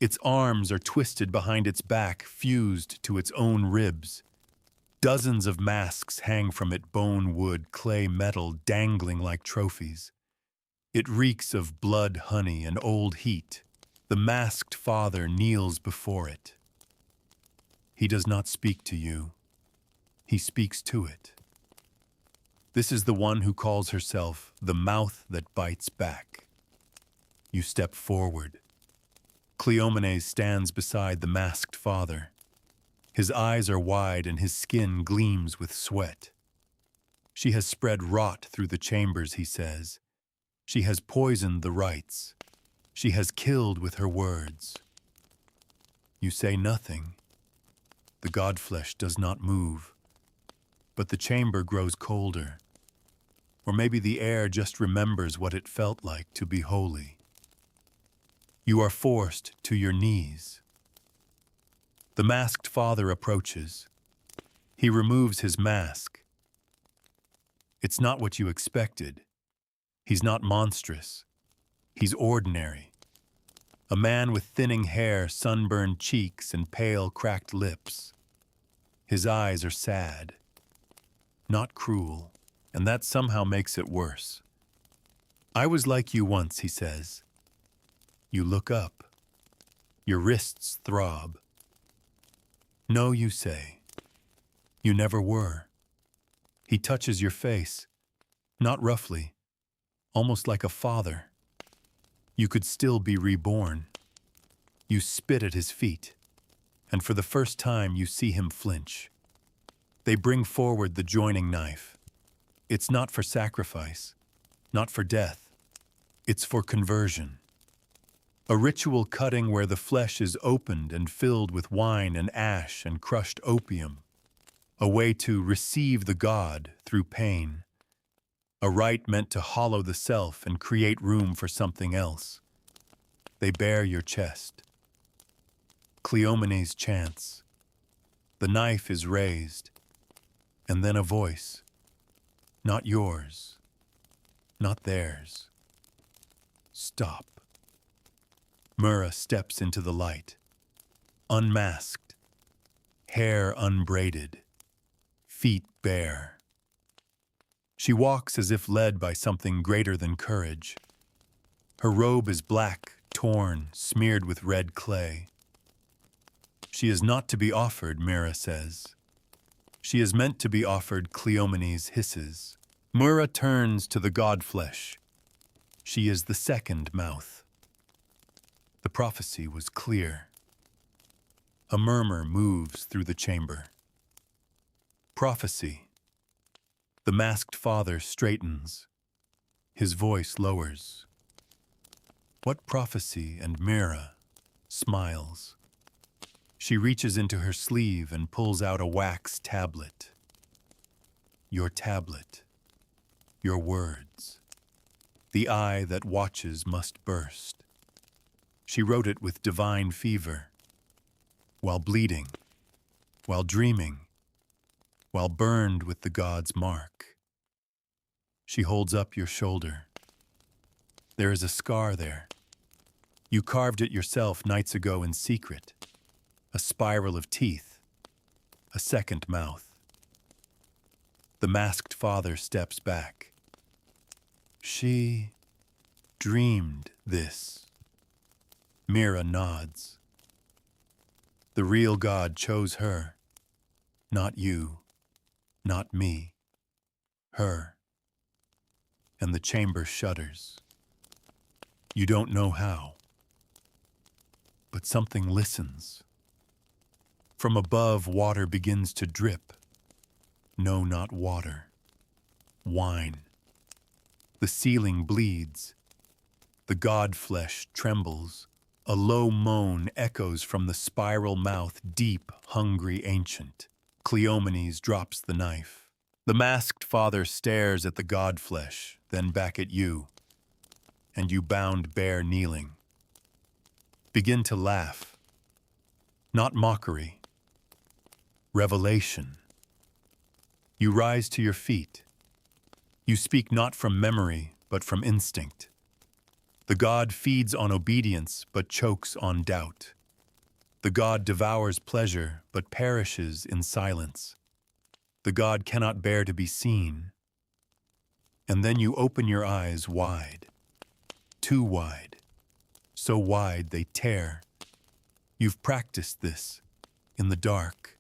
Its arms are twisted behind its back, fused to its own ribs. Dozens of masks hang from it, bone, wood, clay, metal, dangling like trophies. It reeks of blood, honey, and old heat. The masked father kneels before it. He does not speak to you. He speaks to it. This is the one who calls herself the mouth that bites back. You step forward. Cleomenes stands beside the masked father. His eyes are wide and his skin gleams with sweat. She has spread rot through the chambers, he says. She has poisoned the rites. She has killed with her words. You say nothing. The godflesh does not move. But the chamber grows colder. Or maybe the air just remembers what it felt like to be holy. You are forced to your knees. The masked father approaches. He removes his mask. It's not what you expected. He's not monstrous. He's ordinary. A man with thinning hair, sunburned cheeks, and pale, cracked lips. His eyes are sad, not cruel, and that somehow makes it worse. I was like you once, he says. You look up. Your wrists throb. No, you say. You never were. He touches your face, not roughly, almost like a father. You could still be reborn. You spit at his feet, and for the first time you see him flinch. They bring forward the joining knife. It's not for sacrifice, not for death. It's for conversion. A ritual cutting where the flesh is opened and filled with wine and ash and crushed opium. A way to receive the god through pain. A rite meant to hollow the self and create room for something else. They bare your chest. Cleomenes chants. The knife is raised. And then a voice. Not yours. Not theirs. Stop. Myrrha steps into the light. Unmasked. Hair unbraided. Feet bare. She walks as if led by something greater than courage. Her robe is black, torn, smeared with red clay. She is not to be offered, Myrrha says. She is meant to be offered, Cleomenes hisses. Myrrha turns to the godflesh. She is the second mouth. The prophecy was clear. A murmur moves through the chamber. Prophecy. The masked father straightens. His voice lowers. What prophecy? And Mira smiles. She reaches into her sleeve and pulls out a wax tablet. Your tablet. Your words. The eye that watches must burst. She wrote it with divine fever, while bleeding, while dreaming, while burned with the god's mark. She holds up your shoulder. There is a scar there. You carved it yourself nights ago in secret. A spiral of teeth, a second mouth. The masked father steps back. She dreamed this. Mira nods. The real God chose her, not you, not me, her. And the chamber shudders. You don't know how, but something listens. From above, water begins to drip. No, not water. Wine. The ceiling bleeds. The god flesh trembles. A low moan echoes from the spiral mouth, deep, hungry, ancient. Cleomenes drops the knife. The masked father stares at the god flesh, then back at you. And you bound bare kneeling. Begin to laugh. Not mockery. Revelation. You rise to your feet. You speak not from memory, but from instinct. The god feeds on obedience, but chokes on doubt. The god devours pleasure, but perishes in silence. The god cannot bear to be seen. And then you open your eyes wide. Too wide. So wide they tear. You've practiced this, in the dark.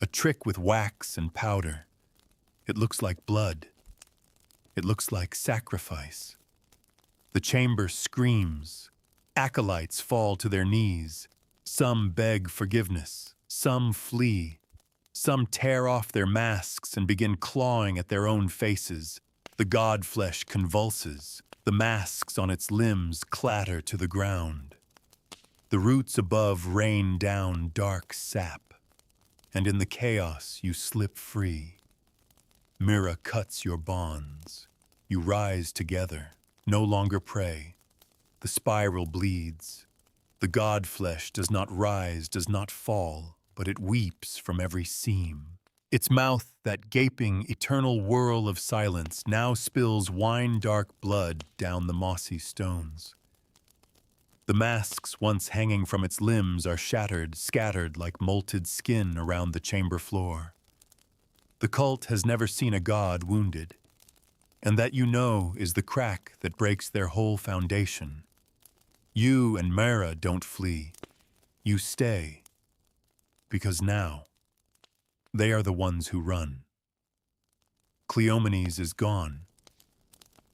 A trick with wax and powder. It looks like blood. It looks like sacrifice. The chamber screams. Acolytes fall to their knees. Some beg forgiveness. Some flee. Some tear off their masks and begin clawing at their own faces. The god flesh convulses. The masks on its limbs clatter to the ground. The roots above rain down dark sap. And in the chaos you slip free. Mira cuts your bonds. You rise together, no longer prey. The spiral bleeds. The god flesh does not rise, does not fall, but it weeps from every seam. Its mouth, that gaping, eternal whirl of silence, now spills wine-dark blood down the mossy stones. The masks once hanging from its limbs are shattered, scattered like molted skin around the chamber floor. The cult has never seen a god wounded, and that you know is the crack that breaks their whole foundation. You and Mira don't flee. You stay, because now they are the ones who run. Cleomenes is gone,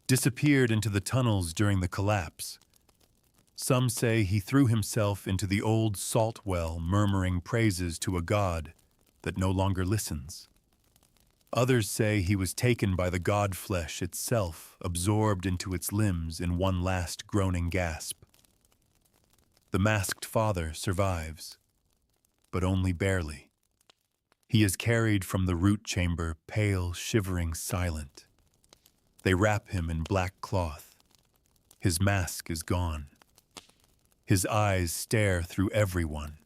disappeared into the tunnels during the collapse. Some say he threw himself into the old salt well, murmuring praises to a god that no longer listens. Others say he was taken by the god flesh itself, absorbed into its limbs in one last groaning gasp. The masked father survives, but only barely. He is carried from the root chamber, pale, shivering, silent. They wrap him in black cloth. His mask is gone. His eyes stare through everyone.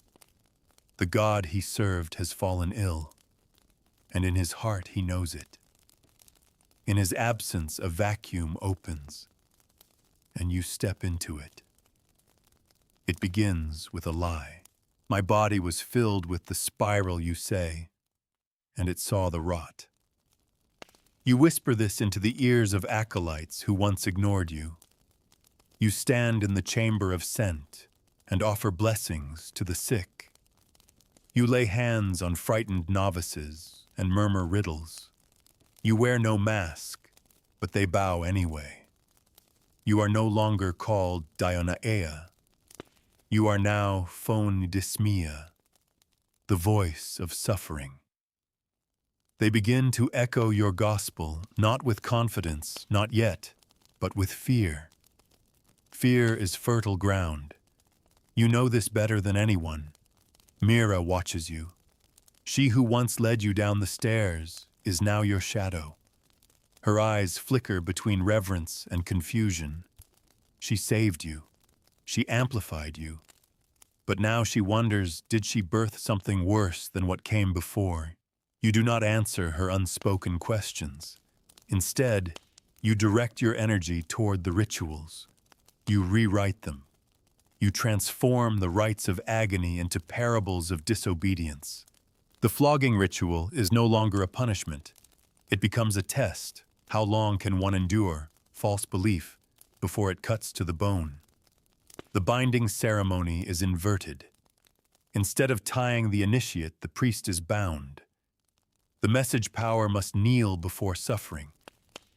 The god he served has fallen ill, and in his heart he knows it. In his absence, a vacuum opens, and you step into it. It begins with a lie. My body was filled with the spiral, you say, and it saw the rot. You whisper this into the ears of acolytes who once ignored you. You stand in the chamber of scent and offer blessings to the sick. You lay hands on frightened novices and murmur riddles. You wear no mask, but they bow anyway. You are no longer called Dionaea. You are now Phonedismia, the voice of suffering. They begin to echo your gospel, not with confidence, not yet, but with fear. Fear is fertile ground. You know this better than anyone. Mira watches you. She who once led you down the stairs is now your shadow. Her eyes flicker between reverence and confusion. She saved you. She amplified you. But now she wonders, did she birth something worse than what came before? You do not answer her unspoken questions. Instead, you direct your energy toward the rituals. You rewrite them. You transform the rites of agony into parables of disobedience. The flogging ritual is no longer a punishment. It becomes a test. How long can one endure false belief before it cuts to the bone? The binding ceremony is inverted. Instead of tying the initiate, the priest is bound. The message power must kneel before suffering.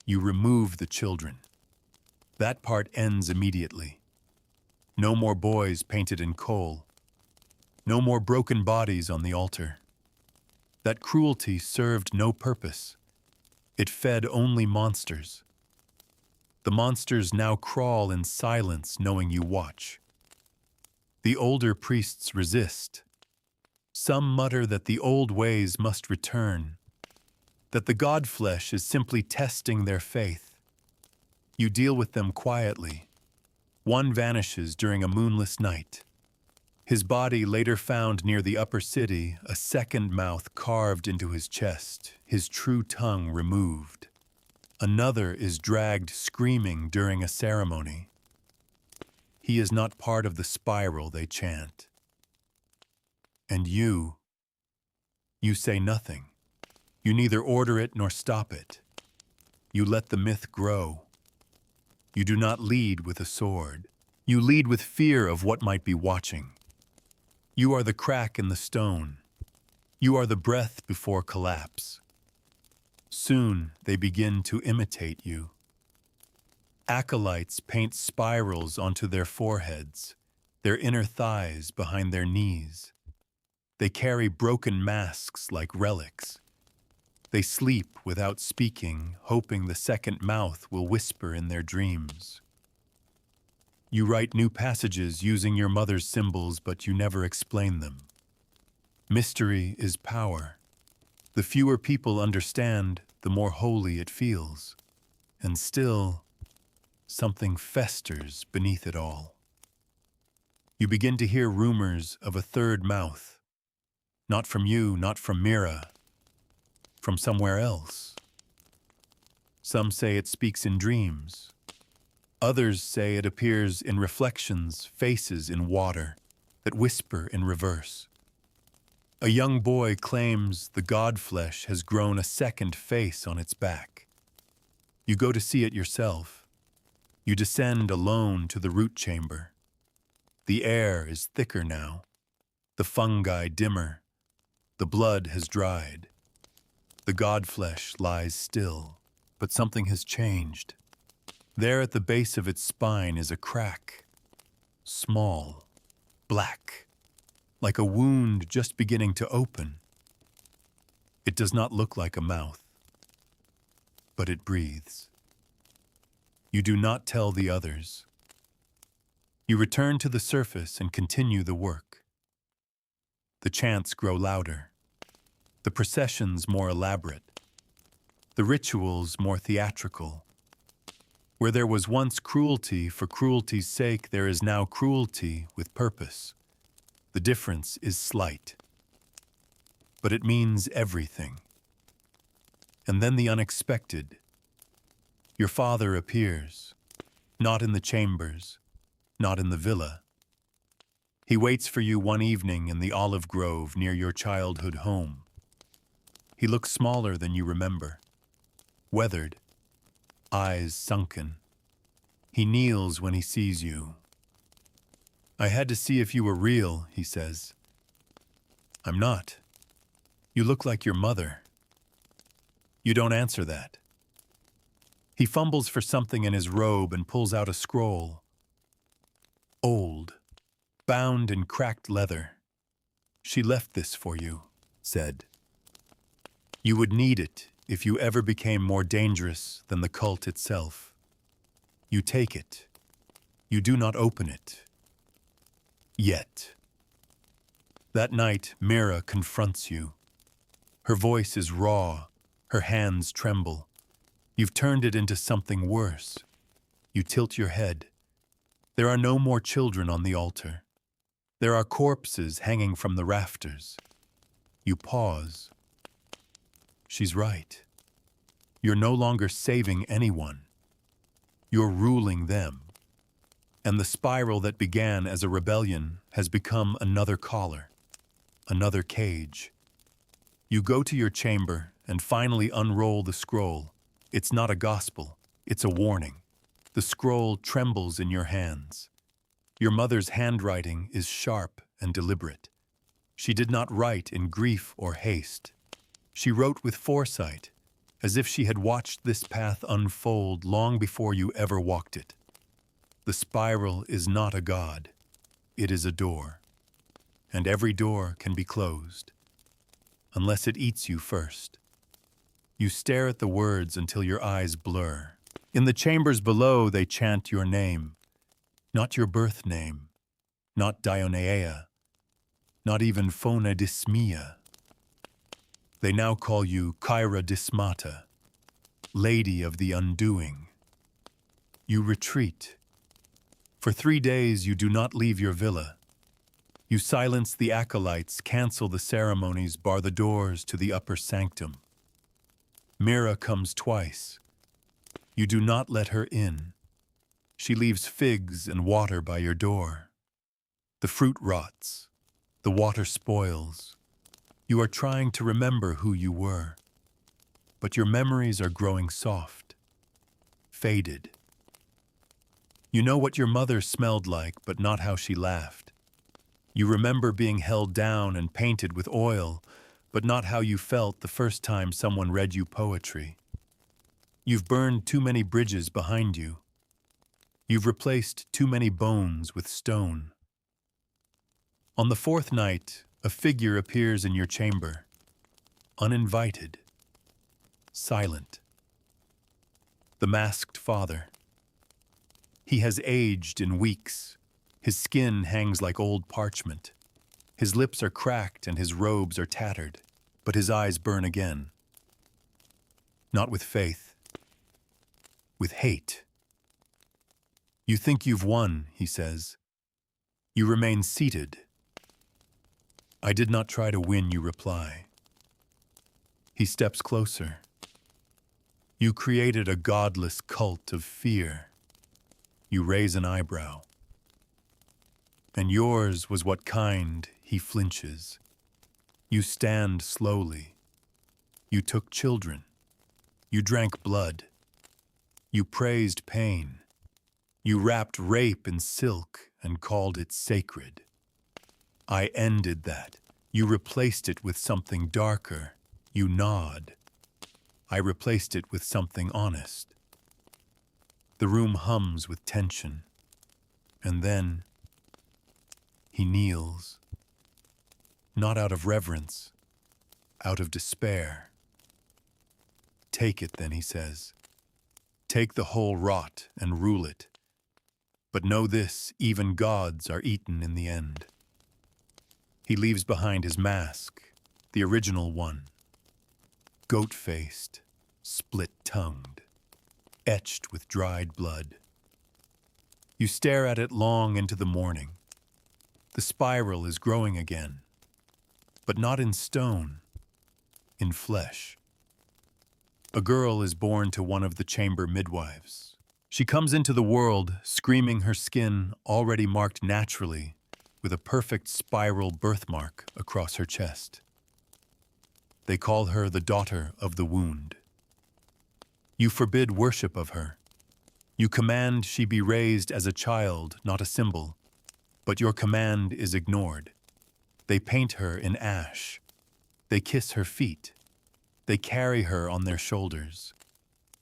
You remove the children. That part ends immediately. No more boys painted in coal. No more broken bodies on the altar. That cruelty served no purpose. It fed only monsters. The monsters now crawl in silence, knowing you watch. The older priests resist. Some mutter that the old ways must return, that the god flesh is simply testing their faith. You deal with them quietly. One vanishes during a moonless night. His body later found near the upper city, a second mouth carved into his chest, his true tongue removed. Another is dragged screaming during a ceremony. He is not part of the spiral they chant. And you say nothing. You neither order it nor stop it. You let the myth grow. You do not lead with a sword. You lead with fear of what might be watching. You are the crack in the stone. You are the breath before collapse. Soon they begin to imitate you. Acolytes paint spirals onto their foreheads, their inner thighs behind their knees. They carry broken masks like relics. They sleep without speaking, hoping the second mouth will whisper in their dreams. You write new passages using your mother's symbols, but you never explain them. Mystery is power. The fewer people understand, the more holy it feels. And still, something festers beneath it all. You begin to hear rumors of a third mouth. Not from you, not from Mira, from somewhere else. Some say it speaks in dreams. Others say it appears in reflections, faces in water, that whisper in reverse. A young boy claims the god flesh has grown a second face on its back. You go to see it yourself. You descend alone to the root chamber. The air is thicker now, the fungi dimmer, the blood has dried. The god flesh lies still, but something has changed. There at the base of its spine is a crack, small, black, like a wound just beginning to open. It does not look like a mouth, but it breathes. You do not tell the others. You return to the surface and continue the work. The chants grow louder, the processions more elaborate, the rituals more theatrical. Where there was once cruelty for cruelty's sake, there is now cruelty with purpose. The difference is slight, but it means everything. And then the unexpected. Your father appears, not in the chambers, not in the villa. He waits for you one evening in the olive grove near your childhood home. He looks smaller than you remember, weathered, eyes sunken. He kneels when he sees you. I had to see if you were real, he says. I'm not. You look like your mother. You don't answer that. He fumbles for something in his robe and pulls out a scroll. Old, bound in cracked leather. She left this for you, said. You would need it if you ever became more dangerous than the cult itself. You take it. You do not open it. Yet. That night, Mira confronts you. Her voice is raw, her hands tremble. You've turned it into something worse. You tilt your head. There are no more children on the altar. There are corpses hanging from the rafters. You pause. She's right. You're no longer saving anyone. You're ruling them. And the spiral that began as a rebellion has become another collar, another cage. You go to your chamber and finally unroll the scroll. It's not a gospel, it's a warning. The scroll trembles in your hands. Your mother's handwriting is sharp and deliberate. She did not write in grief or haste. She wrote with foresight, as if she had watched this path unfold long before you ever walked it. The spiral is not a god, it is a door. And every door can be closed, unless it eats you first. You stare at the words until your eyes blur. In the chambers below, they chant your name, not your birth name, not Dioneia, not even Phonedismia. They now call you Kyra Dismata, Lady of the Undoing. You retreat. For 3 days you do not leave your villa. You silence the acolytes, cancel the ceremonies, bar the doors to the upper sanctum. Mira comes twice. You do not let her in. She leaves figs and water by your door. The fruit rots. The water spoils. You are trying to remember who you were. But your memories are growing soft, faded. You know what your mother smelled like, but not how she laughed. You remember being held down and painted with oil, but not how you felt the first time someone read you poetry. You've burned too many bridges behind you. You've replaced too many bones with stone. On the 4th night, a figure appears in your chamber, uninvited, silent. The masked father. He has aged in weeks. His skin hangs like old parchment. His lips are cracked and his robes are tattered, but his eyes burn again. Not with faith, with hate. You think you've won, he says. You remain seated. I did not try to win, you reply. He steps closer. You created a godless cult of fear. You raise an eyebrow. And yours was what kind, he flinches. You stand slowly. You took children. You drank blood. You praised pain. You wrapped rape in silk and called it sacred. I ended that. You replaced it with something darker. You nod. I replaced it with something honest. The room hums with tension. And then he kneels. Not out of reverence, out of despair. Take it, then, he says. Take the whole rot and rule it. But know this, even gods are eaten in the end. He leaves behind his mask, the original one. Goat-faced, split-tongued, etched with dried blood. You stare at it long into the morning. The spiral is growing again, but not in stone, in flesh. A girl is born to one of the chamber midwives. She comes into the world, screaming, her skin already marked naturally with a perfect spiral birthmark across her chest. They call her the daughter of the wound. You forbid worship of her. You command she be raised as a child, not a symbol, but your command is ignored. They paint her in ash. They kiss her feet. They carry her on their shoulders.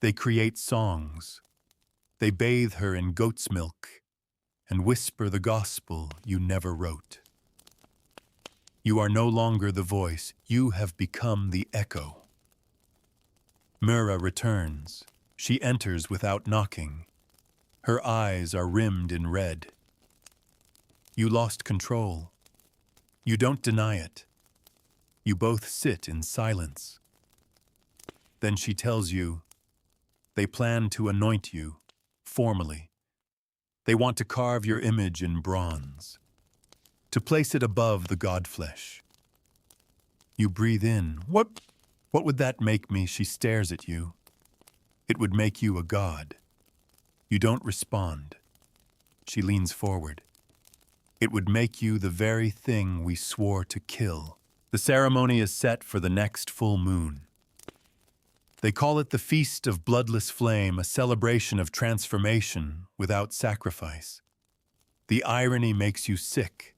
They create songs. They bathe her in goat's milk and whisper the gospel you never wrote. You are no longer the voice. You have become the echo. Mira returns. She enters without knocking. Her eyes are rimmed in red. You lost control. You don't deny it. You both sit in silence. Then she tells you, they plan to anoint you, formally. They want to carve your image in bronze, to place it above the godflesh. You breathe in. What would that make me? She stares at you. It would make you a god. You don't respond. She leans forward. It would make you the very thing we swore to kill. The ceremony is set for the next full moon. They call it the Feast of Bloodless Flame, a celebration of transformation without sacrifice. The irony makes you sick.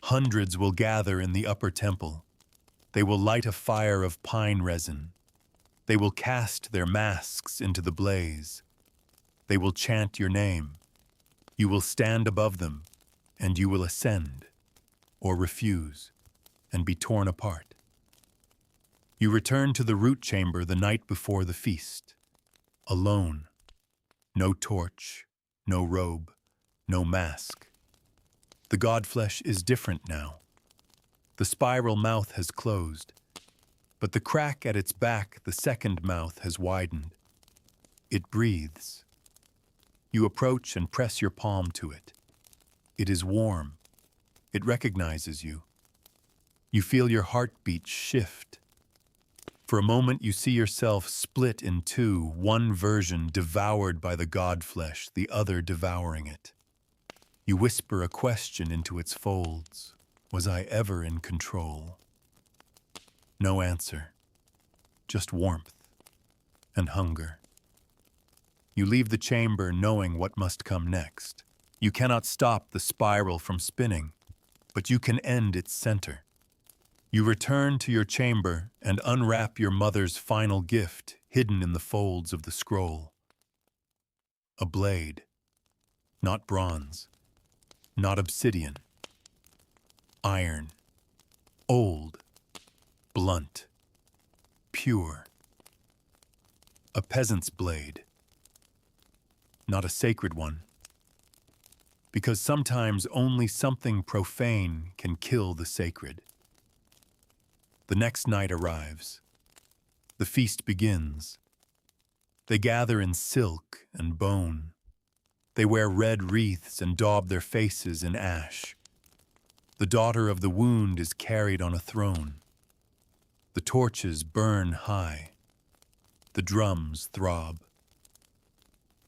Hundreds will gather in the upper temple. They will light a fire of pine resin. They will cast their masks into the blaze. They will chant your name. You will stand above them, and you will ascend, or refuse, and be torn apart. You return to the root chamber the night before the feast, alone. No torch, no robe, no mask. The godflesh is different now. The spiral mouth has closed, but the crack at its back, the second mouth, has widened. It breathes. You approach and press your palm to it. It is warm. It recognizes you. You feel your heartbeat shift. For a moment, you see yourself split in two, one version devoured by the godflesh, the other devouring it. You whisper a question into its folds. Was I ever in control? No answer. Just warmth and hunger. You leave the chamber knowing what must come next. You cannot stop the spiral from spinning, but you can end its center. You return to your chamber and unwrap your mother's final gift hidden in the folds of the scroll. A blade. Not bronze. Not obsidian. Iron. Old. Blunt. Pure. A peasant's blade. Not a sacred one. Because sometimes only something profane can kill the sacred. The next night arrives. The feast begins. They gather in silk and bone. They wear red wreaths and daub their faces in ash. The daughter of the wound is carried on a throne. The torches burn high. The drums throb.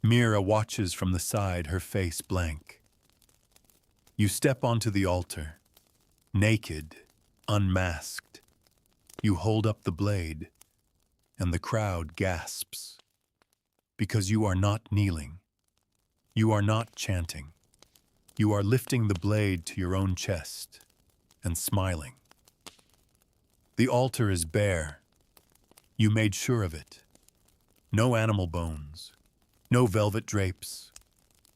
Mira watches from the side, her face blank. You step onto the altar, naked, unmasked. You hold up the blade, and the crowd gasps. Because you are not kneeling. You are not chanting. You are lifting the blade to your own chest and smiling. The altar is bare. You made sure of it. No animal bones. No velvet drapes.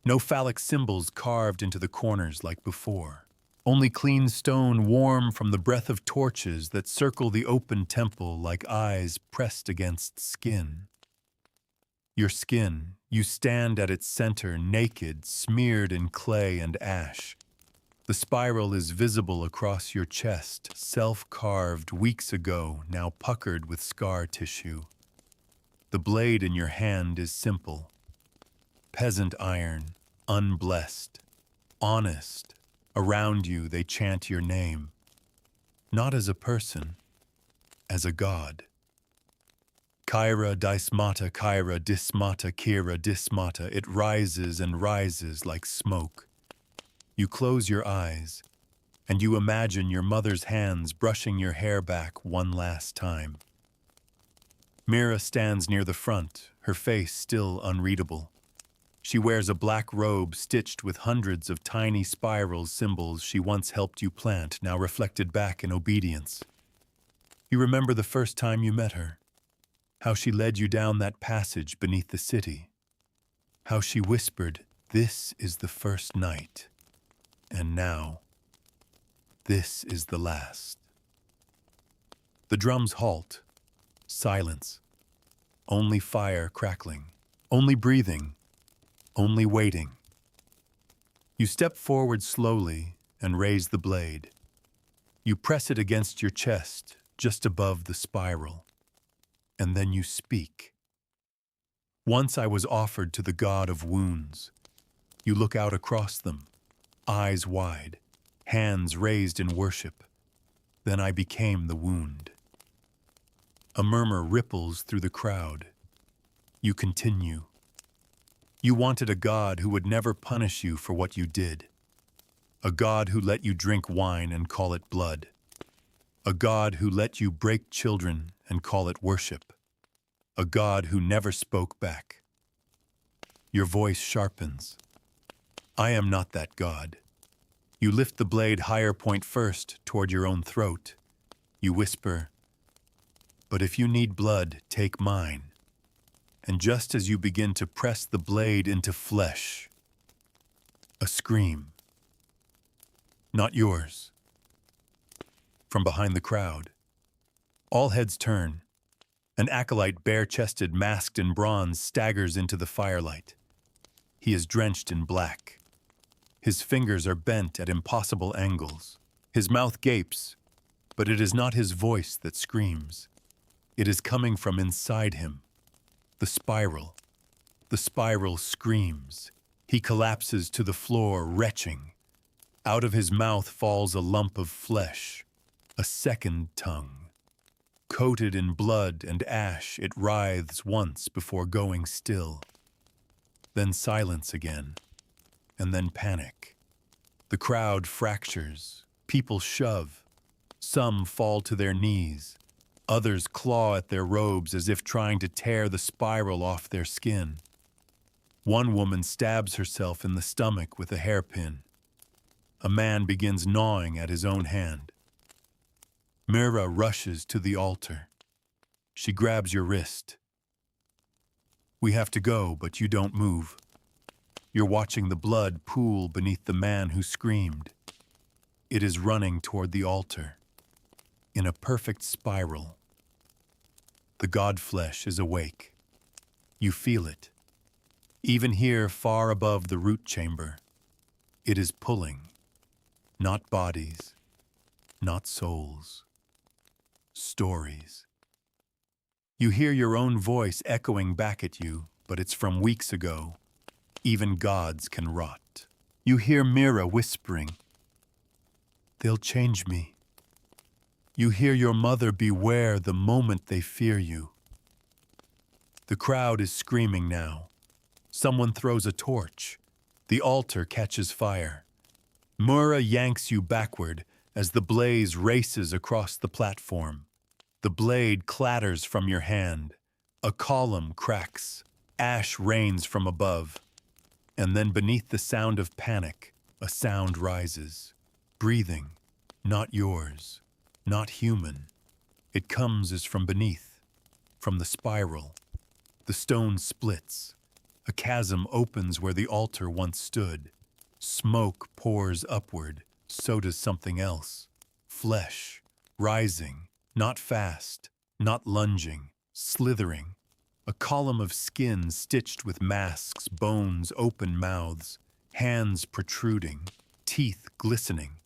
No phallic symbols carved into the corners like before. Only clean stone warm from the breath of torches that circle the open temple like eyes pressed against skin. Your skin, you stand at its center, naked, smeared in clay and ash. The spiral is visible across your chest, self-carved weeks ago, now puckered with scar tissue. The blade in your hand is simple. Peasant iron, unblessed, honest. Around you they chant your name. Not as a person, as a god. Kyra dismata, Kyra dismata, Kira dismata. It rises and rises like smoke. You close your eyes, and you imagine your mother's hands brushing your hair back one last time. Mira stands near the front, her face still unreadable. She wears a black robe stitched with hundreds of tiny spiral symbols she once helped you plant, now reflected back in obedience. You remember the first time you met her, how she led you down that passage beneath the city, how she whispered, "This is the first night, and now, this is the last." The drums halt, silence, only fire crackling, only breathing, only waiting. You step forward slowly and raise the blade. You press it against your chest, just above the spiral. And then you speak. Once I was offered to the god of wounds. You look out across them, eyes wide, hands raised in worship. Then I became the wound. A murmur ripples through the crowd. You continue. You wanted a God who would never punish you for what you did. A God who let you drink wine and call it blood. A God who let you break children and call it worship. A God who never spoke back. Your voice sharpens. I am not that God. You lift the blade higher point first toward your own throat. You whisper, but if you need blood, take mine. And just as you begin to press the blade into flesh, a scream. Not yours. From behind the crowd. All heads turn. An acolyte bare-chested, masked in bronze, staggers into the firelight. He is drenched in black. His fingers are bent at impossible angles. His mouth gapes, but it is not his voice that screams. It is coming from inside him. The spiral. The spiral screams. He collapses to the floor, retching. Out of his mouth falls a lump of flesh, a second tongue. Coated in blood and ash, it writhes once before going still. Then silence again, and then panic. The crowd fractures. People shove. Some fall to their knees. Others claw at their robes as if trying to tear the spiral off their skin. One woman stabs herself in the stomach with a hairpin. A man begins gnawing at his own hand. Mira rushes to the altar. She grabs your wrist. We have to go, but you don't move. You're watching the blood pool beneath the man who screamed. It is running toward the altar, in a perfect spiral. The godflesh is awake. You feel it. Even here, far above the root chamber, it is pulling. Not bodies, not souls. Stories. You hear your own voice echoing back at you, but it's from weeks ago. Even gods can rot. You hear Mira whispering, they'll change me. You hear your mother beware the moment they fear you. The crowd is screaming now. Someone throws a torch. The altar catches fire. Mira yanks you backward as the blaze races across the platform. The blade clatters from your hand. A column cracks. Ash rains from above. And then beneath the sound of panic, a sound rises. Breathing, not yours, not human. It comes as from beneath, from the spiral. The stone splits. A chasm opens where the altar once stood. Smoke pours upward, so does something else. Flesh, rising, not fast, not lunging, slithering. A column of skin stitched with masks, bones, open mouths, hands protruding, teeth glistening.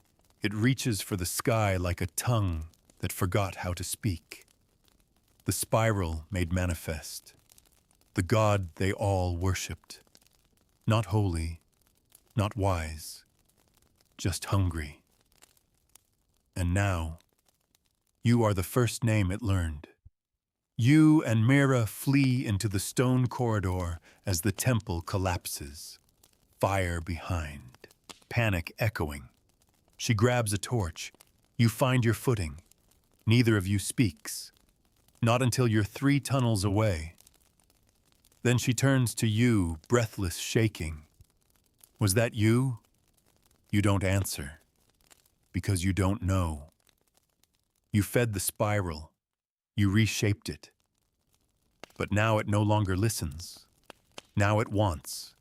It reaches for the sky like a tongue that forgot how to speak. The spiral made manifest. The God they all worshipped. Not holy, not wise, just hungry. And now, you are the first name it learned. You and Mira flee into the stone corridor as the temple collapses. Fire behind, panic echoing. She grabs a torch. You find your footing. Neither of you speaks. Not until you're 3 tunnels away. Then she turns to you, breathless, shaking. Was that you? You don't answer. Because you don't know. You fed the spiral. You reshaped it. But now it no longer listens. Now it wants.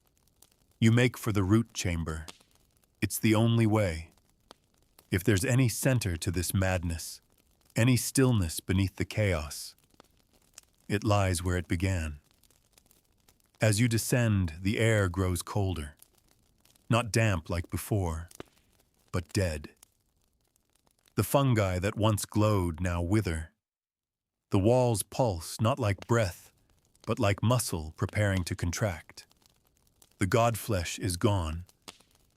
You make for the root chamber. It's the only way. If there's any center to this madness, any stillness beneath the chaos, it lies where it began. As you descend, the air grows colder. Not damp like before, but dead. The fungi that once glowed now wither. The walls pulse not like breath, but like muscle preparing to contract. The godflesh is gone.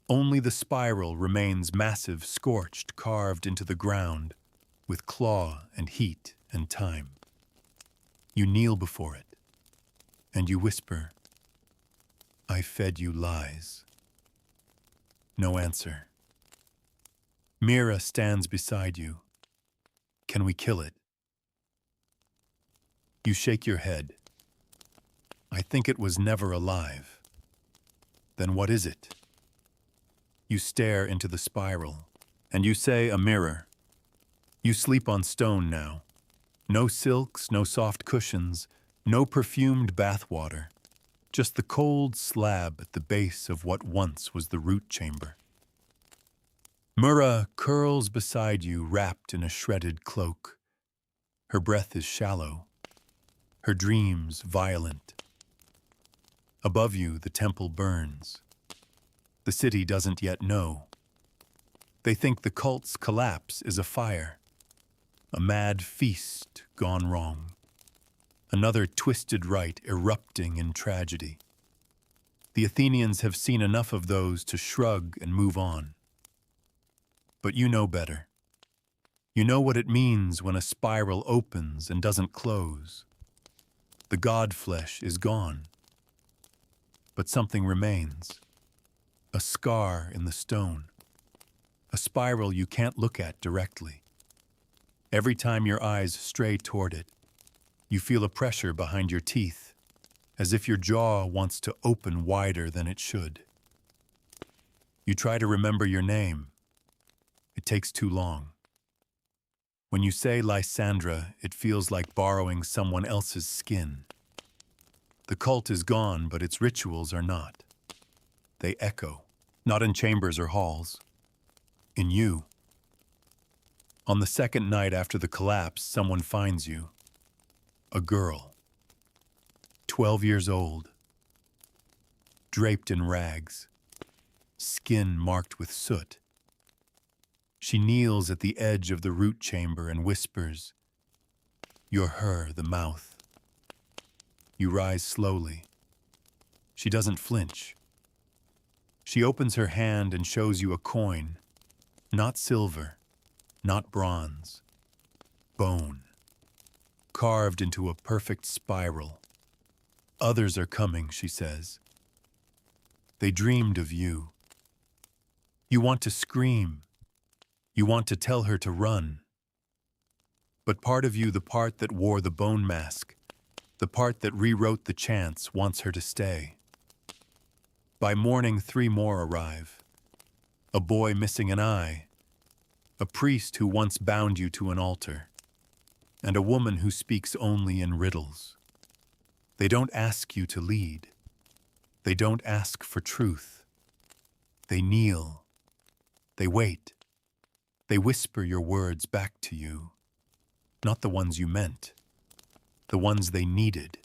Only the spiral remains massive, scorched, carved into the ground, with claw and heat and time. You kneel before it, and you whisper, "I fed you lies." No answer. Mira stands beside you. Can we kill it? You shake your head. I think it was never alive. Then what is it? You stare into the spiral, and you say, "A mirror." You sleep on stone now. No silks, no soft cushions, no perfumed bathwater. Just the cold slab at the base of what once was the root chamber. Mura curls beside you, wrapped in a shredded cloak. Her breath is shallow, her dreams violent. Above you, the temple burns. The city doesn't yet know. They think the cult's collapse is a fire, a mad feast gone wrong, another twisted rite erupting in tragedy. The Athenians have seen enough of those to shrug and move on. But you know better. You know what it means when a spiral opens and doesn't close. The godflesh is gone, but something remains. A scar in the stone. A spiral you can't look at directly. Every time your eyes stray toward it, you feel a pressure behind your teeth, as if your jaw wants to open wider than it should. You try to remember your name. It takes too long. When you say Lysandra, it feels like borrowing someone else's skin. The cult is gone, but its rituals are not. They echo, not in chambers or halls, in you. On the second night after the collapse, someone finds you. A girl, 12 years old, draped in rags, skin marked with soot. She kneels at the edge of the root chamber and whispers, "You're her, the mouth." You rise slowly. She doesn't flinch. She opens her hand and shows you a coin, not silver, not bronze, bone, carved into a perfect spiral. "Others are coming," she says. "They dreamed of you." You want to scream. You want to tell her to run. But part of you, the part that wore the bone mask, the part that rewrote the chants, wants her to stay. By morning, 3 more arrive. A boy missing an eye, a priest who once bound you to an altar, and a woman who speaks only in riddles. They don't ask you to lead. They don't ask for truth. They kneel. They wait. They whisper your words back to you, not the ones you meant, the ones they needed.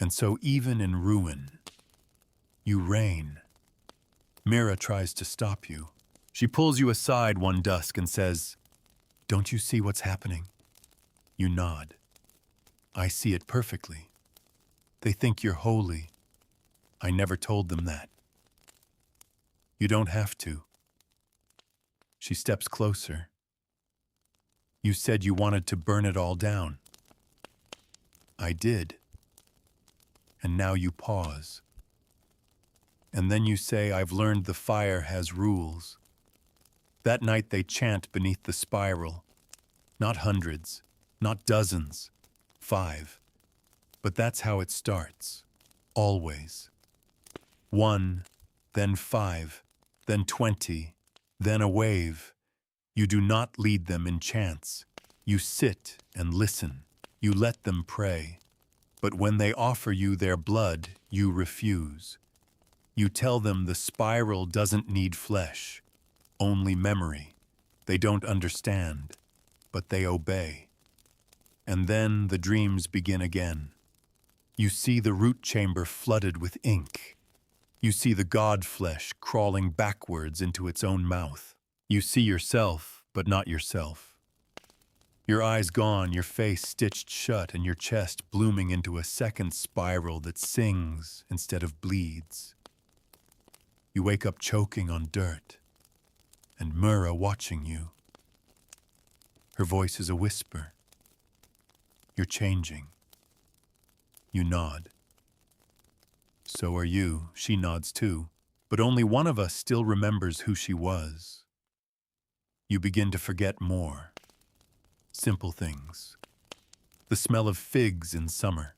And so even in ruin, you reign. Mira tries to stop you. She pulls you aside one dusk and says, "Don't you see what's happening?" You nod. "I see it perfectly. They think you're holy. I never told them that." You don't have to. She steps closer. "You said you wanted to burn it all down." "I did." And now you pause. And then you say, "I've learned the fire has rules." That night they chant beneath the spiral. Not hundreds, not dozens, 5. But that's how it starts. Always. 1, then 5, then 20, then a wave. You do not lead them in chants. You sit and listen. You let them pray. But when they offer you their blood, you refuse. You tell them the spiral doesn't need flesh, only memory. They don't understand, but they obey. And then the dreams begin again. You see the root chamber flooded with ink. You see the god flesh crawling backwards into its own mouth. You see yourself, but not yourself. Your eyes gone, your face stitched shut, and your chest blooming into a second spiral that sings instead of bleeds. You wake up choking on dirt, and Myrrah watching you. Her voice is a whisper. You're changing. You nod. So are you. She nods too. But only one of us still remembers who she was. You begin to forget more. Simple things. The smell of figs in summer.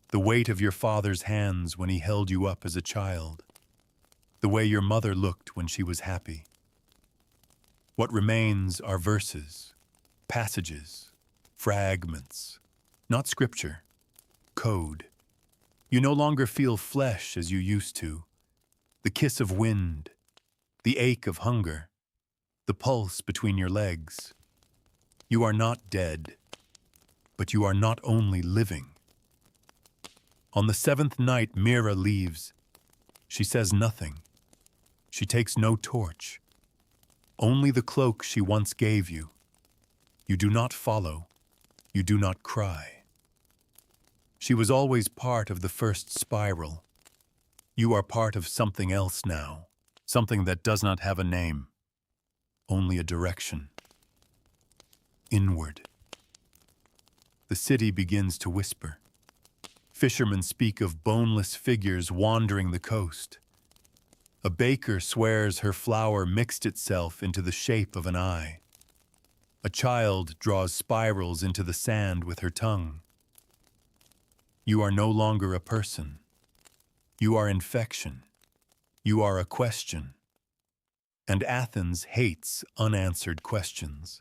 The weight of your father's hands when he held you up as a child. The way your mother looked when she was happy. What remains are verses, passages, fragments, not scripture, code. You no longer feel flesh as you used to. The kiss of wind, the ache of hunger, the pulse between your legs. You are not dead, but you are not only living. On the seventh night, Myrrah leaves. She says nothing. She takes no torch. Only the cloak she once gave you. You do not follow. You do not cry. She was always part of the first spiral. You are part of something else now, something that does not have a name, only a direction. Inward. The city begins to whisper. Fishermen speak of boneless figures wandering the coast. A baker swears her flour mixed itself into the shape of an eye. A child draws spirals into the sand with her tongue. You are no longer a person. You are infection. You are a question. And Athens hates unanswered questions.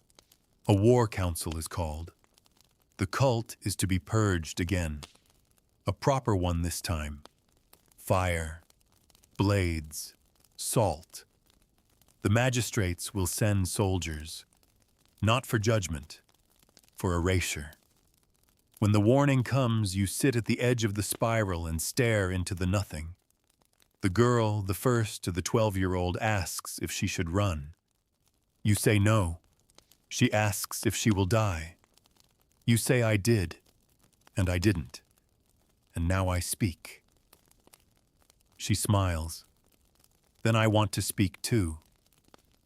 A war council is called. The cult is to be purged again. A proper one this time. Fire, blades, salt. The magistrates will send soldiers, not for judgment, for erasure. When the warning comes, you sit at the edge of the spiral and stare into the nothing. The girl, the first to the 12-year-old, asks if she should run. You say no. She asks if she will die. You say I did, and I didn't, and now I speak. She smiles. Then I want to speak too.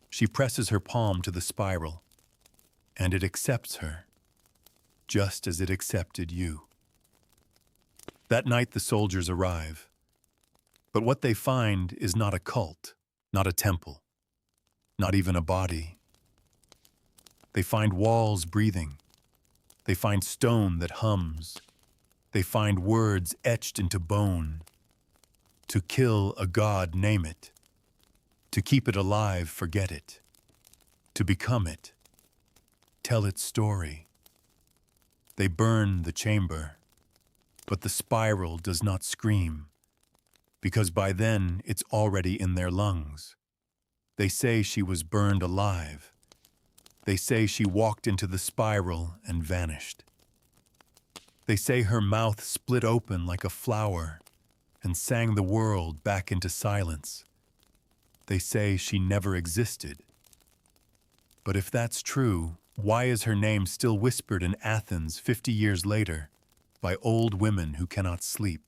She presses her palm to the spiral, and it accepts her, just as it accepted you. That night the soldiers arrive. But what they find is not a cult, not a temple, not even a body. They find walls breathing. They find stone that hums. They find words etched into bone. To kill a god, name it. To keep it alive, forget it. To become it. Tell its story. They burn the chamber, but the spiral does not scream, because by then it's already in their lungs. They say she was burned alive. They say she walked into the spiral and vanished. They say her mouth split open like a flower and sang the world back into silence. They say she never existed. But if that's true, why is her name still whispered in Athens 50 years later by old women who cannot sleep?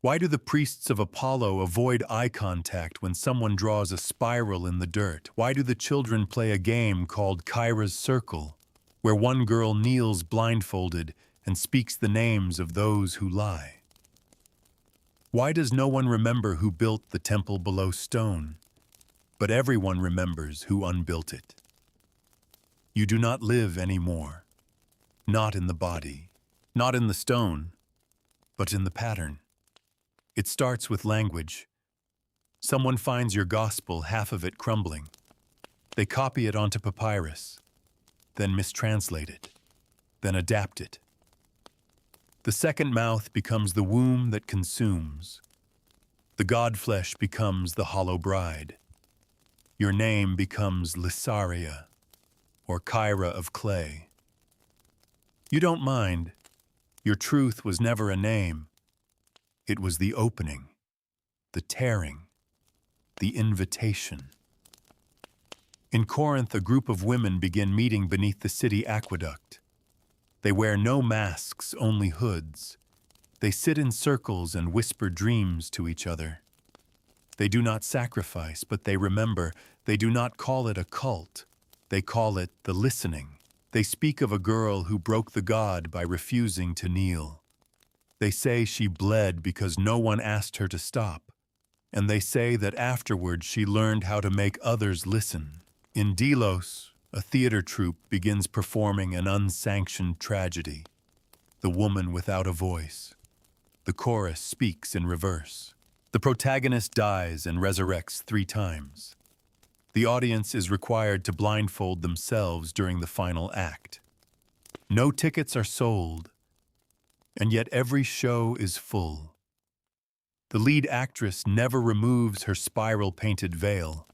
Why do the priests of Apollo avoid eye contact when someone draws a spiral in the dirt? Why do the children play a game called Kyra's Circle, where one girl kneels blindfolded and speaks the names of those who lie? Why does no one remember who built the temple below stone, but everyone remembers who unbuilt it? You do not live anymore, not in the body, not in the stone, but in the pattern. It starts with language. Someone finds your gospel, half of it crumbling. They copy it onto papyrus, then mistranslate it, then adapt it. The second mouth becomes the womb that consumes. The god-flesh becomes the hollow bride. Your name becomes Lysaria, or Kyra of clay. You don't mind. Your truth was never a name. It was the opening, the tearing, the invitation. In Corinth, a group of women begin meeting beneath the city aqueduct. They wear no masks, only hoods. They sit in circles and whisper dreams to each other. They do not sacrifice, but they remember. They do not call it a cult. They call it the listening. They speak of a girl who broke the god by refusing to kneel. They say she bled because no one asked her to stop. And they say that afterward she learned how to make others listen. In Delos, a theater troupe begins performing an unsanctioned tragedy. The woman without a voice. The chorus speaks in reverse. The protagonist dies and resurrects 3 times. The audience is required to blindfold themselves during the final act. No tickets are sold, and yet every show is full. The lead actress never removes her spiral-painted veil.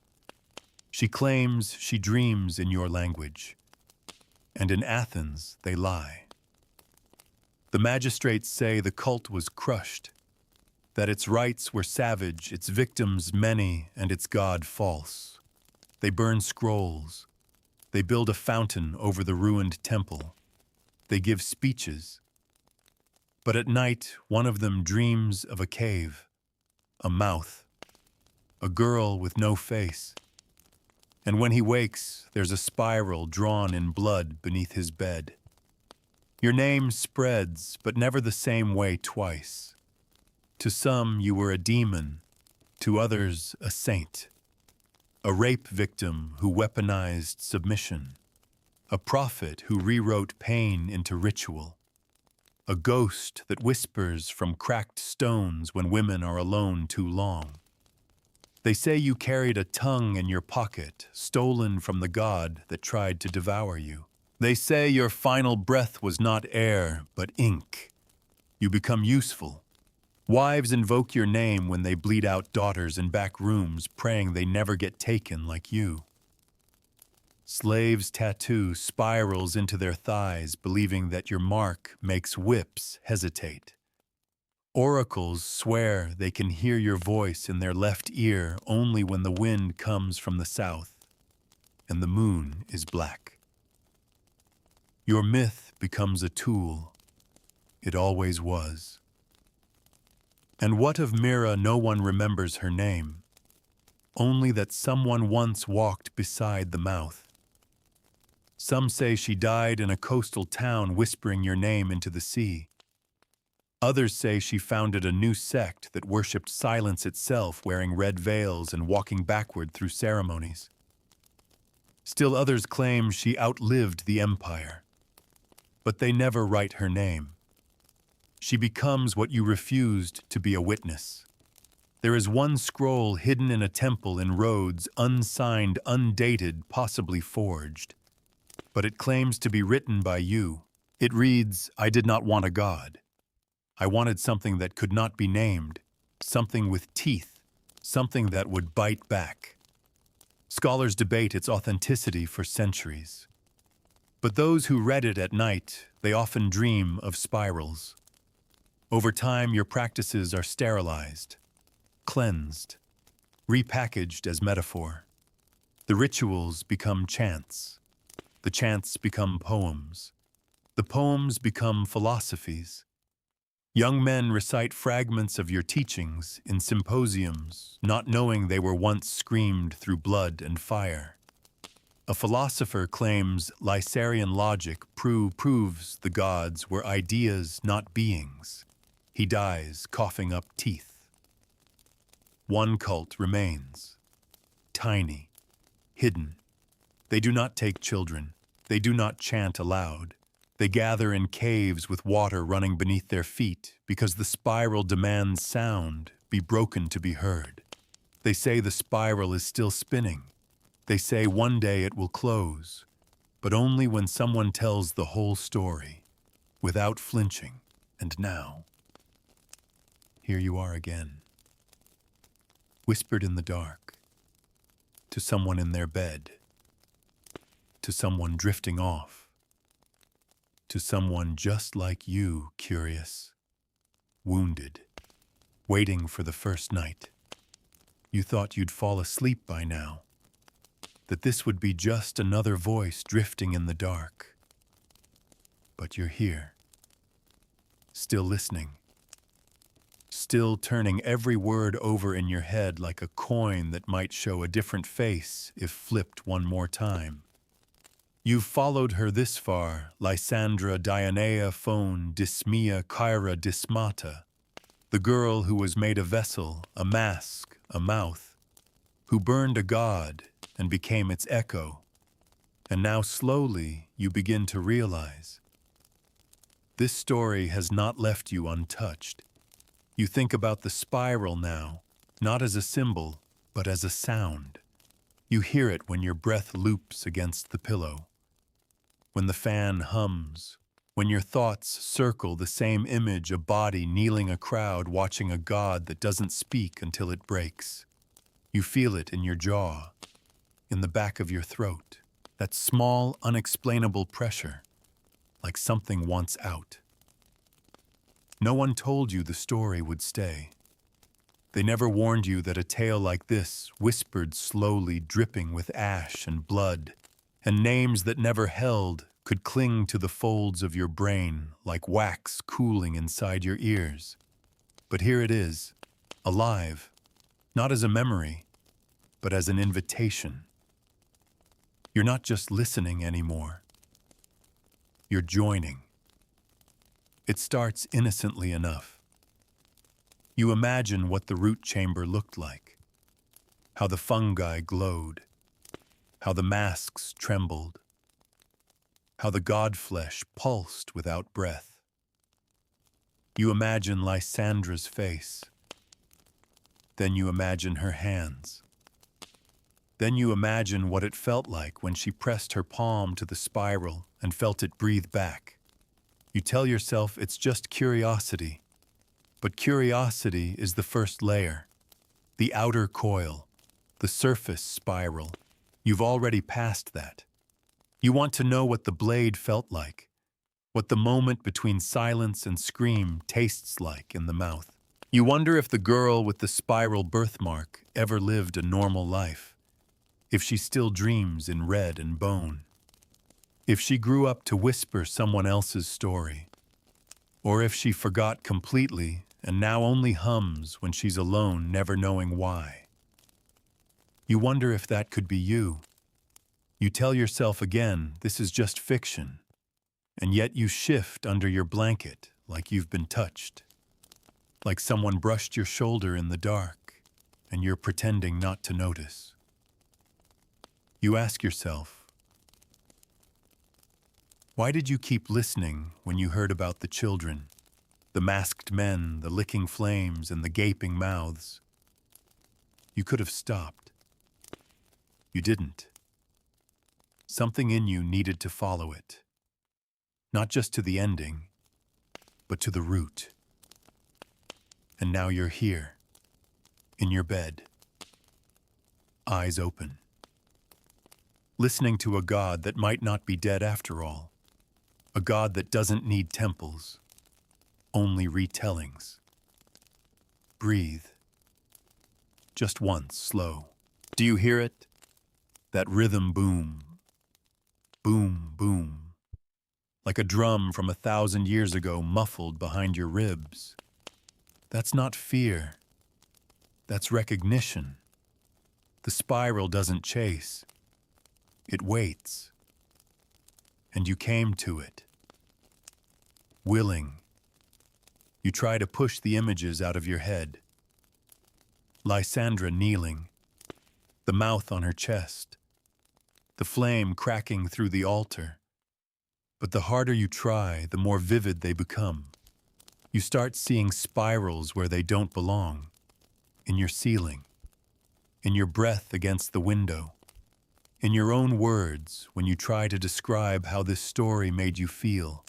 She claims she dreams in your language, and in Athens they lie. The magistrates say the cult was crushed, that its rites were savage, its victims many, and its god false. They burn scrolls. They build a fountain over the ruined temple. They give speeches. But at night, one of them dreams of a cave, a mouth, a girl with no face. And when he wakes, there's a spiral drawn in blood beneath his bed. Your name spreads, but never the same way twice. To some, you were a demon. To others, a saint. A rape victim who weaponized submission. A prophet who rewrote pain into ritual. A ghost that whispers from cracked stones when women are alone too long. They say you carried a tongue in your pocket, stolen from the god that tried to devour you. They say your final breath was not air, but ink. You become useful. Wives invoke your name when they bleed out daughters in back rooms, praying they never get taken like you. Slaves' tattoo spirals into their thighs, believing that your mark makes whips hesitate. Oracles swear they can hear your voice in their left ear only when the wind comes from the south and the moon is black. Your myth becomes a tool. It always was. And what of Mira? No one remembers her name, only that someone once walked beside the mouth. Some say she died in a coastal town whispering your name into the sea. Others say she founded a new sect that worshipped silence itself, wearing red veils and walking backward through ceremonies. Still others claim she outlived the empire, but they never write her name. She becomes what you refused to be a witness. There is one scroll hidden in a temple in Rhodes, unsigned, undated, possibly forged. But it claims to be written by you. It reads, "I did not want a god. I wanted something that could not be named, something with teeth, something that would bite back." Scholars debate its authenticity for centuries. But those who read it at night, they often dream of spirals. Over time, your practices are sterilized, cleansed, repackaged as metaphor. The rituals become chants. The chants become poems. The poems become philosophies. Young men recite fragments of your teachings in symposiums, not knowing they were once screamed through blood and fire. A philosopher claims Lycerian logic proves the gods were ideas, not beings. He dies, coughing up teeth. One cult remains, tiny, hidden. They do not take children. They do not chant aloud. They gather in caves with water running beneath their feet because the spiral demands sound be broken to be heard. They say the spiral is still spinning. They say one day it will close, but only when someone tells the whole story, without flinching. And now, here you are again, whispered in the dark, to someone in their bed, to someone drifting off, to someone just like you, curious, wounded, waiting for the first night. You thought you'd fall asleep by now, that this would be just another voice drifting in the dark. But you're here, still listening, still turning every word over in your head like a coin that might show a different face if flipped one more time. You've followed her this far, Lysandra Dionea Phone Dismia Kyra Dismata, the girl who was made a vessel, a mask, a mouth, who burned a god and became its echo. And now slowly you begin to realize this story has not left you untouched. You think about the spiral now, not as a symbol, but as a sound. You hear it when your breath loops against the pillow, when the fan hums, when your thoughts circle the same image, a body kneeling, a crowd watching a god that doesn't speak until it breaks. You feel it in your jaw, in the back of your throat, that small, unexplainable pressure, like something wants out. No one told you the story would stay. They never warned you that a tale like this, whispered slowly, dripping with ash and blood, and names that never held, could cling to the folds of your brain like wax cooling inside your ears. But here it is, alive, not as a memory, but as an invitation. You're not just listening anymore. You're joining. It starts innocently enough. You imagine what the root chamber looked like, how the fungi glowed, how the masks trembled, how the god flesh pulsed without breath. You imagine Lysandra's face. Then you imagine her hands. Then you imagine what it felt like when she pressed her palm to the spiral and felt it breathe back. You tell yourself it's just curiosity, but curiosity is the first layer, the outer coil, the surface spiral. You've already passed that. You want to know what the blade felt like, what the moment between silence and scream tastes like in the mouth. You wonder if the girl with the spiral birthmark ever lived a normal life, if she still dreams in red and bone, if she grew up to whisper someone else's story, or if she forgot completely and now only hums when she's alone, never knowing why. You wonder if that could be you. You tell yourself again, this is just fiction, and yet you shift under your blanket like you've been touched, like someone brushed your shoulder in the dark, and you're pretending not to notice. You ask yourself, why did you keep listening when you heard about the children, the masked men, the licking flames, and the gaping mouths? You could have stopped. You didn't. Something in you needed to follow it, not just to the ending, but to the root. And now you're here, in your bed, eyes open, listening to a God that might not be dead after all, a God that doesn't need temples, only retellings. Breathe. Just once, slow. Do you hear it? That rhythm boom. Boom, boom. Like a drum from 1,000 years ago muffled behind your ribs. That's not fear. That's recognition. The spiral doesn't chase. It waits. And you came to it. Willing. You try to push the images out of your head. Lysandra kneeling, the mouth on her chest, the flame cracking through the altar. But the harder you try, the more vivid they become. You start seeing spirals where they don't belong, in your ceiling, in your breath against the window, in your own words when you try to describe how this story made you feel,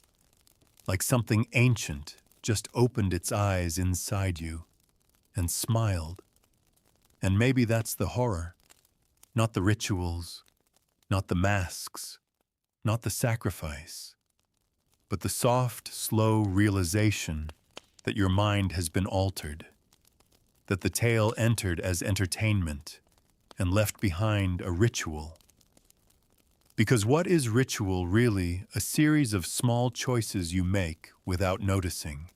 like something ancient just opened its eyes inside you and smiled. And maybe that's the horror, not the rituals, not the masks, not the sacrifice. but the soft, slow realization that your mind has been altered, that the tale entered as entertainment and left behind a ritual. Because what is ritual really? A series of small choices you make without noticing.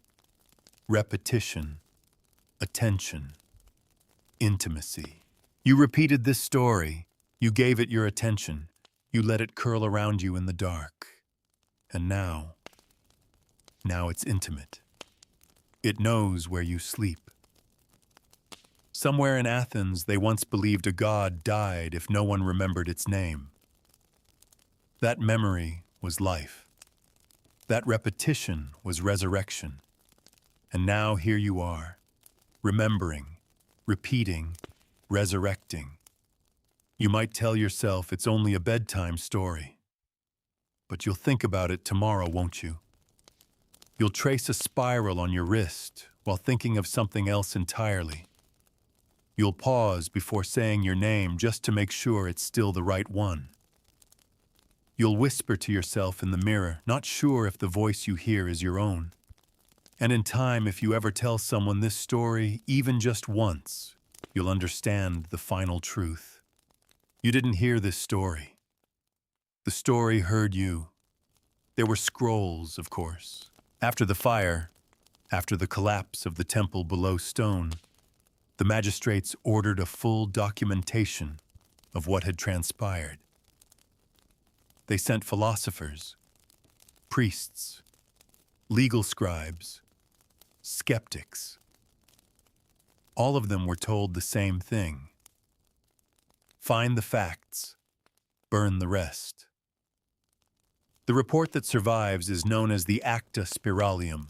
Repetition, attention, intimacy. You repeated this story, you gave it your attention, you let it curl around you in the dark. And now it's intimate. It knows where you sleep. Somewhere in Athens, they once believed a god died if no one remembered its name. That memory was life. That repetition was resurrection. And now here you are, remembering, repeating, resurrecting. You might tell yourself it's only a bedtime story. But you'll think about it tomorrow, won't you? You'll trace a spiral on your wrist while thinking of something else entirely. You'll pause before saying your name just to make sure it's still the right one. You'll whisper to yourself in the mirror, not sure if the voice you hear is your own. And in time, if you ever tell someone this story, even just once, you'll understand the final truth. You didn't hear this story. The story heard you. There were scrolls, of course. After the fire, after the collapse of the temple below stone, the magistrates ordered a full documentation of what had transpired. They sent philosophers, priests, legal scribes, skeptics. All of them were told the same thing. Find the facts, burn the rest. The report that survives is known as the Acta Spiralium.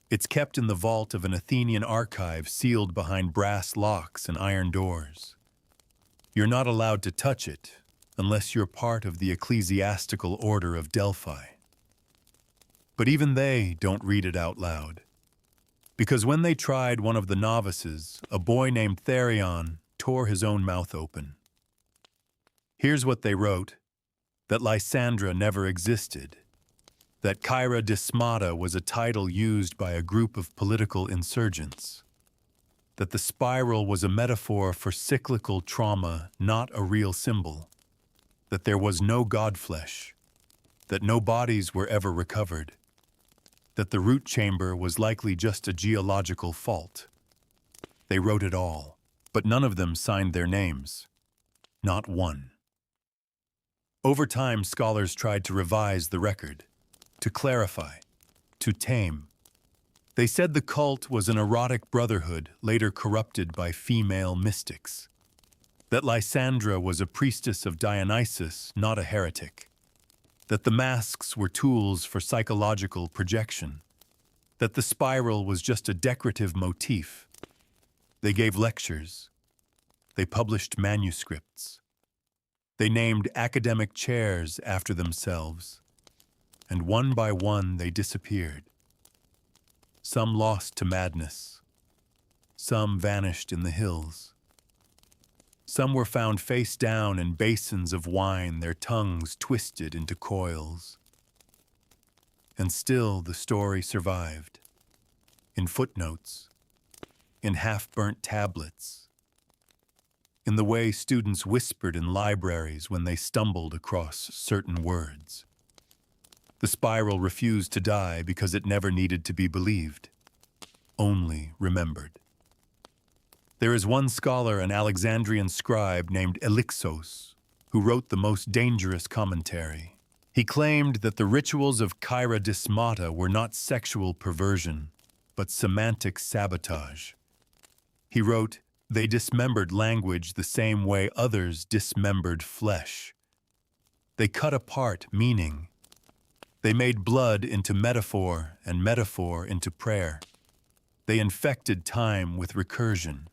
It's kept in the vault of an Athenian archive sealed behind brass locks and iron doors. You're not allowed to touch it unless you're part of the ecclesiastical order of Delphi. But even they don't read it out loud. Because when they tried one of the novices, a boy named Therion tore his own mouth open. Here's what they wrote: that Lysandra never existed, that Kyra Dysmata was a title used by a group of political insurgents, that the spiral was a metaphor for cyclical trauma, not a real symbol, that there was no godflesh, that no bodies were ever recovered, that the root chamber was likely just a geological fault. They wrote it all, but none of them signed their names. Not one. Over time, scholars tried to revise the record, to clarify, to tame. They said the cult was an erotic brotherhood later corrupted by female mystics, that Lysandra was a priestess of Dionysus, not a heretic, that the masks were tools for psychological projection, that the spiral was just a decorative motif. They gave lectures. They published manuscripts. They named academic chairs after themselves, and one by one they disappeared. Some lost to madness. Some vanished in the hills. Some were found face down in basins of wine, their tongues twisted into coils. And still the story survived. In footnotes, in half-burnt tablets, in the way students whispered in libraries when they stumbled across certain words. The spiral refused to die because it never needed to be believed, only remembered. There is one scholar, an Alexandrian scribe named Elixos, who wrote the most dangerous commentary. He claimed that the rituals of Kyra Dysmata were not sexual perversion, but semantic sabotage. He wrote, they dismembered language the same way others dismembered flesh. They cut apart meaning. They made blood into metaphor and metaphor into prayer. They infected time with recursion.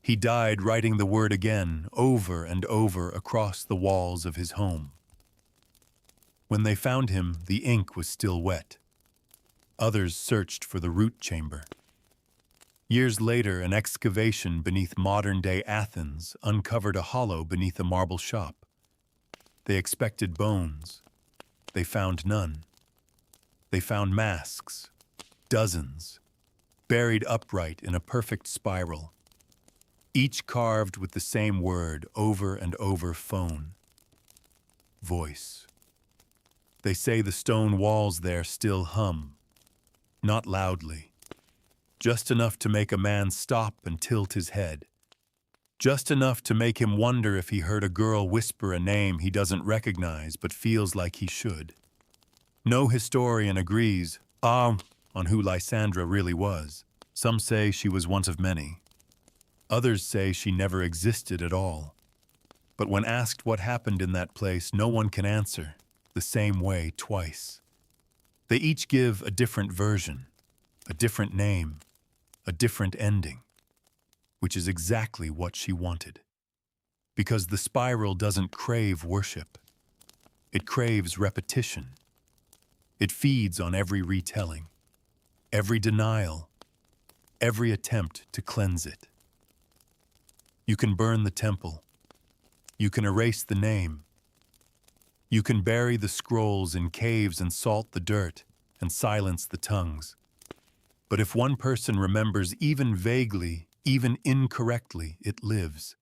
He died writing the word again, over and over across the walls of his home. When they found him, the ink was still wet. Others searched for the root chamber. Years later, an excavation beneath modern-day Athens uncovered a hollow beneath a marble shop. They expected bones. They found none. They found masks, dozens, buried upright in a perfect spiral, each carved with the same word over and over: phone, voice. They say the stone walls there still hum, not loudly, just enough to make a man stop and tilt his head, just enough to make him wonder if he heard a girl whisper a name he doesn't recognize but feels like he should. No historian agrees on who Lysandra really was. Some say she was one of many. Others say she never existed at all. But when asked what happened in that place, no one can answer the same way twice. They each give a different version, a different name, a different ending, which is exactly what she wanted. Because the spiral doesn't crave worship. It craves repetition. It feeds on every retelling, every denial, every attempt to cleanse it. You can burn the temple. You can erase the name. You can bury the scrolls in caves and salt the dirt and silence the tongues. But if one person remembers even vaguely, even incorrectly, it lives.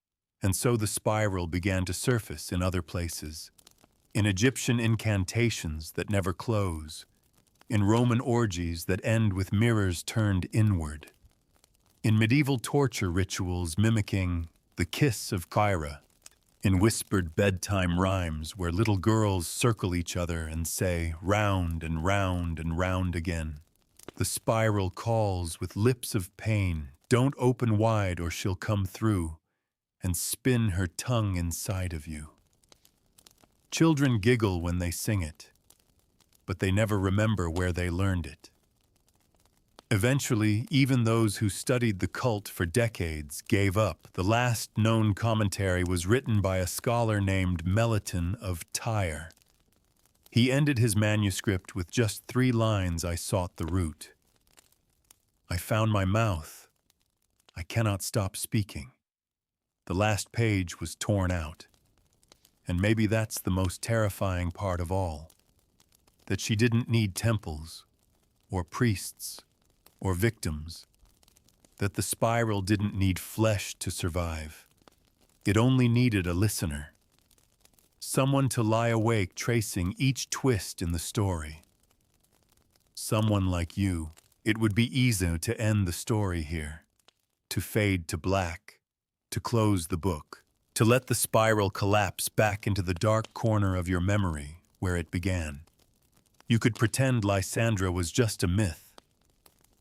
And so the spiral began to surface in other places. In Egyptian incantations that never close, in Roman orgies that end with mirrors turned inward, in medieval torture rituals mimicking the kiss of Kyra, in whispered bedtime rhymes where little girls circle each other and say, round and round and round again. The spiral calls with lips of pain, don't open wide or she'll come through and spin her tongue inside of you. Children giggle when they sing it, but they never remember where they learned it. Eventually, even those who studied the cult for decades gave up. The last known commentary was written by a scholar named Melitone of Tyre. He ended his manuscript with just 3 lines: I sought the root. I found my mouth. I cannot stop speaking. The last page was torn out. And maybe that's the most terrifying part of all. That she didn't need temples, or priests, or victims. That the spiral didn't need flesh to survive. It only needed a listener. Someone to lie awake tracing each twist in the story. Someone like you. It would be easy to end the story here. To fade to black. To close the book. To let the spiral collapse back into the dark corner of your memory where it began. You could pretend Lysandra was just a myth,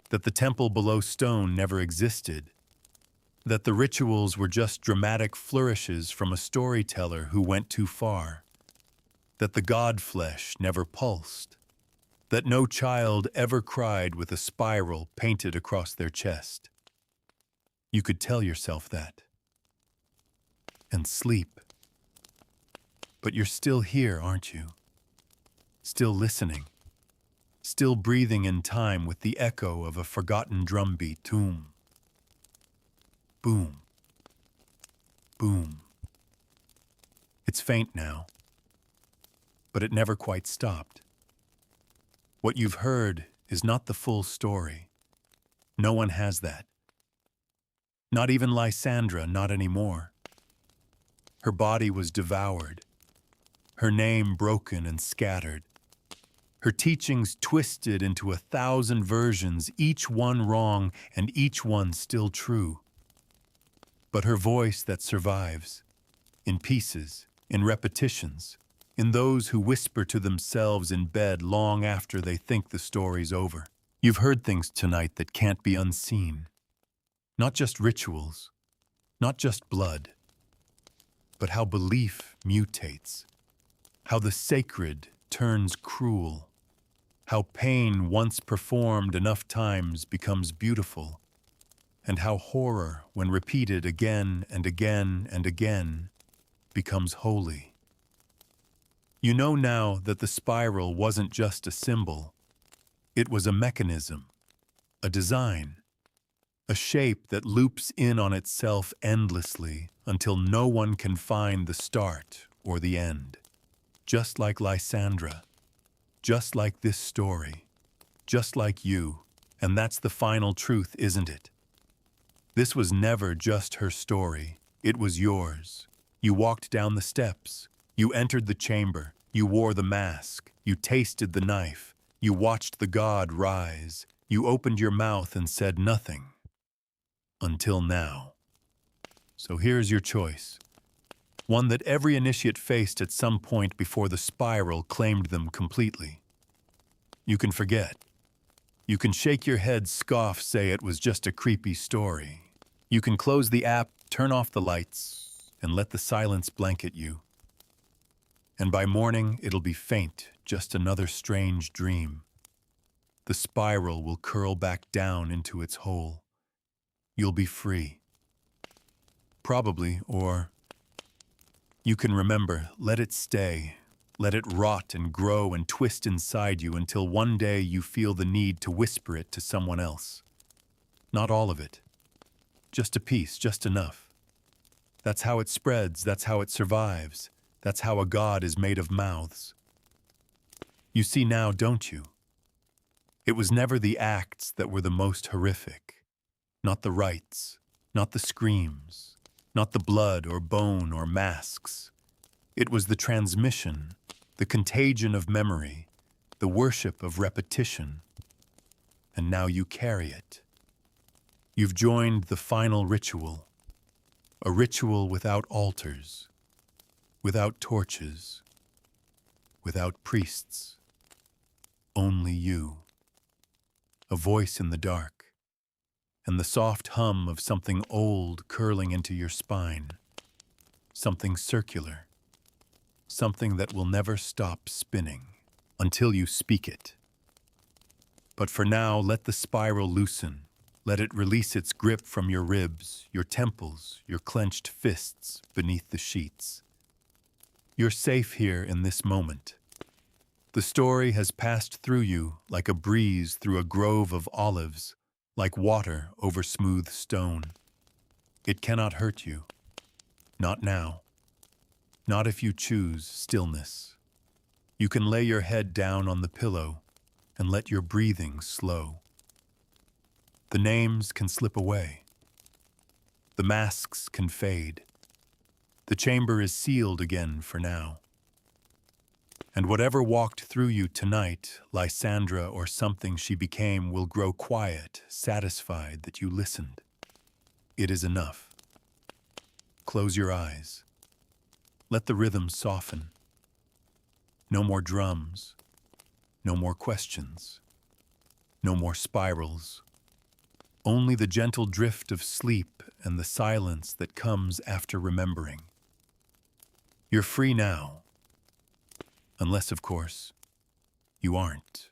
that the temple below stone never existed, that the rituals were just dramatic flourishes from a storyteller who went too far, that the god flesh never pulsed, that no child ever cried with a spiral painted across their chest. You could tell yourself that. And sleep. But you're still here, aren't you? Still listening. Still breathing in time with the echo of a forgotten drumbeat. Boom. Boom. Boom. It's faint now. But it never quite stopped. What you've heard is not the full story. No one has that. Not even Lysandra, not anymore. Her body was devoured, her name broken and scattered, her teachings twisted into 1,000 versions, each one wrong and each one still true. But her voice that survives, in pieces, in repetitions, in those who whisper to themselves in bed long after they think the story's over. You've heard things tonight that can't be unseen. Not just rituals, not just blood, but how belief mutates, how the sacred turns cruel, how pain once performed enough times becomes beautiful, and how horror, when repeated again and again and again, becomes holy. You know now that the spiral wasn't just a symbol, it was a mechanism, a design, a shape that loops in on itself endlessly until no one can find the start or the end. Just like Lysandra, just like this story, just like you, and that's the final truth, isn't it? This was never just her story, it was yours. You walked down the steps, you entered the chamber, you wore the mask, you tasted the knife, you watched the god rise, you opened your mouth and said nothing. Until now. So here's your choice. One that every initiate faced at some point before the spiral claimed them completely. You can forget. You can shake your head, scoff, say it was just a creepy story. You can close the app, turn off the lights, and let the silence blanket you. And by morning, it'll be faint, just another strange dream. The spiral will curl back down into its hole. You'll be free. Probably, or you can remember, let it stay. Let it rot and grow and twist inside you until one day you feel the need to whisper it to someone else. Not all of it. Just a piece, just enough. That's how it spreads, that's how it survives. That's how a god is made of mouths. You see now, don't you? It was never the acts that were the most horrific. Not the rites, not the screams, not the blood or bone or masks. It was the transmission, the contagion of memory, the worship of repetition. And now you carry it. You've joined the final ritual, a ritual without altars, without torches, without priests, only you. A voice in the dark, and the soft hum of something old curling into your spine, something circular, something that will never stop spinning until you speak it. But for now, let the spiral loosen. Let it release its grip from your ribs, your temples, your clenched fists beneath the sheets. You're safe here in this moment. The story has passed through you like a breeze through a grove of olives, like water over smooth stone. It cannot hurt you. Not now. Not if you choose stillness. You can lay your head down on the pillow and let your breathing slow. The names can slip away. The masks can fade. The chamber is sealed again for now. And whatever walked through you tonight, Lysandra or something she became, will grow quiet, satisfied that you listened. It is enough. Close your eyes. Let the rhythm soften. No more drums. No more questions. No more spirals. Only the gentle drift of sleep and the silence that comes after remembering. You're free now. Unless, of course, you aren't.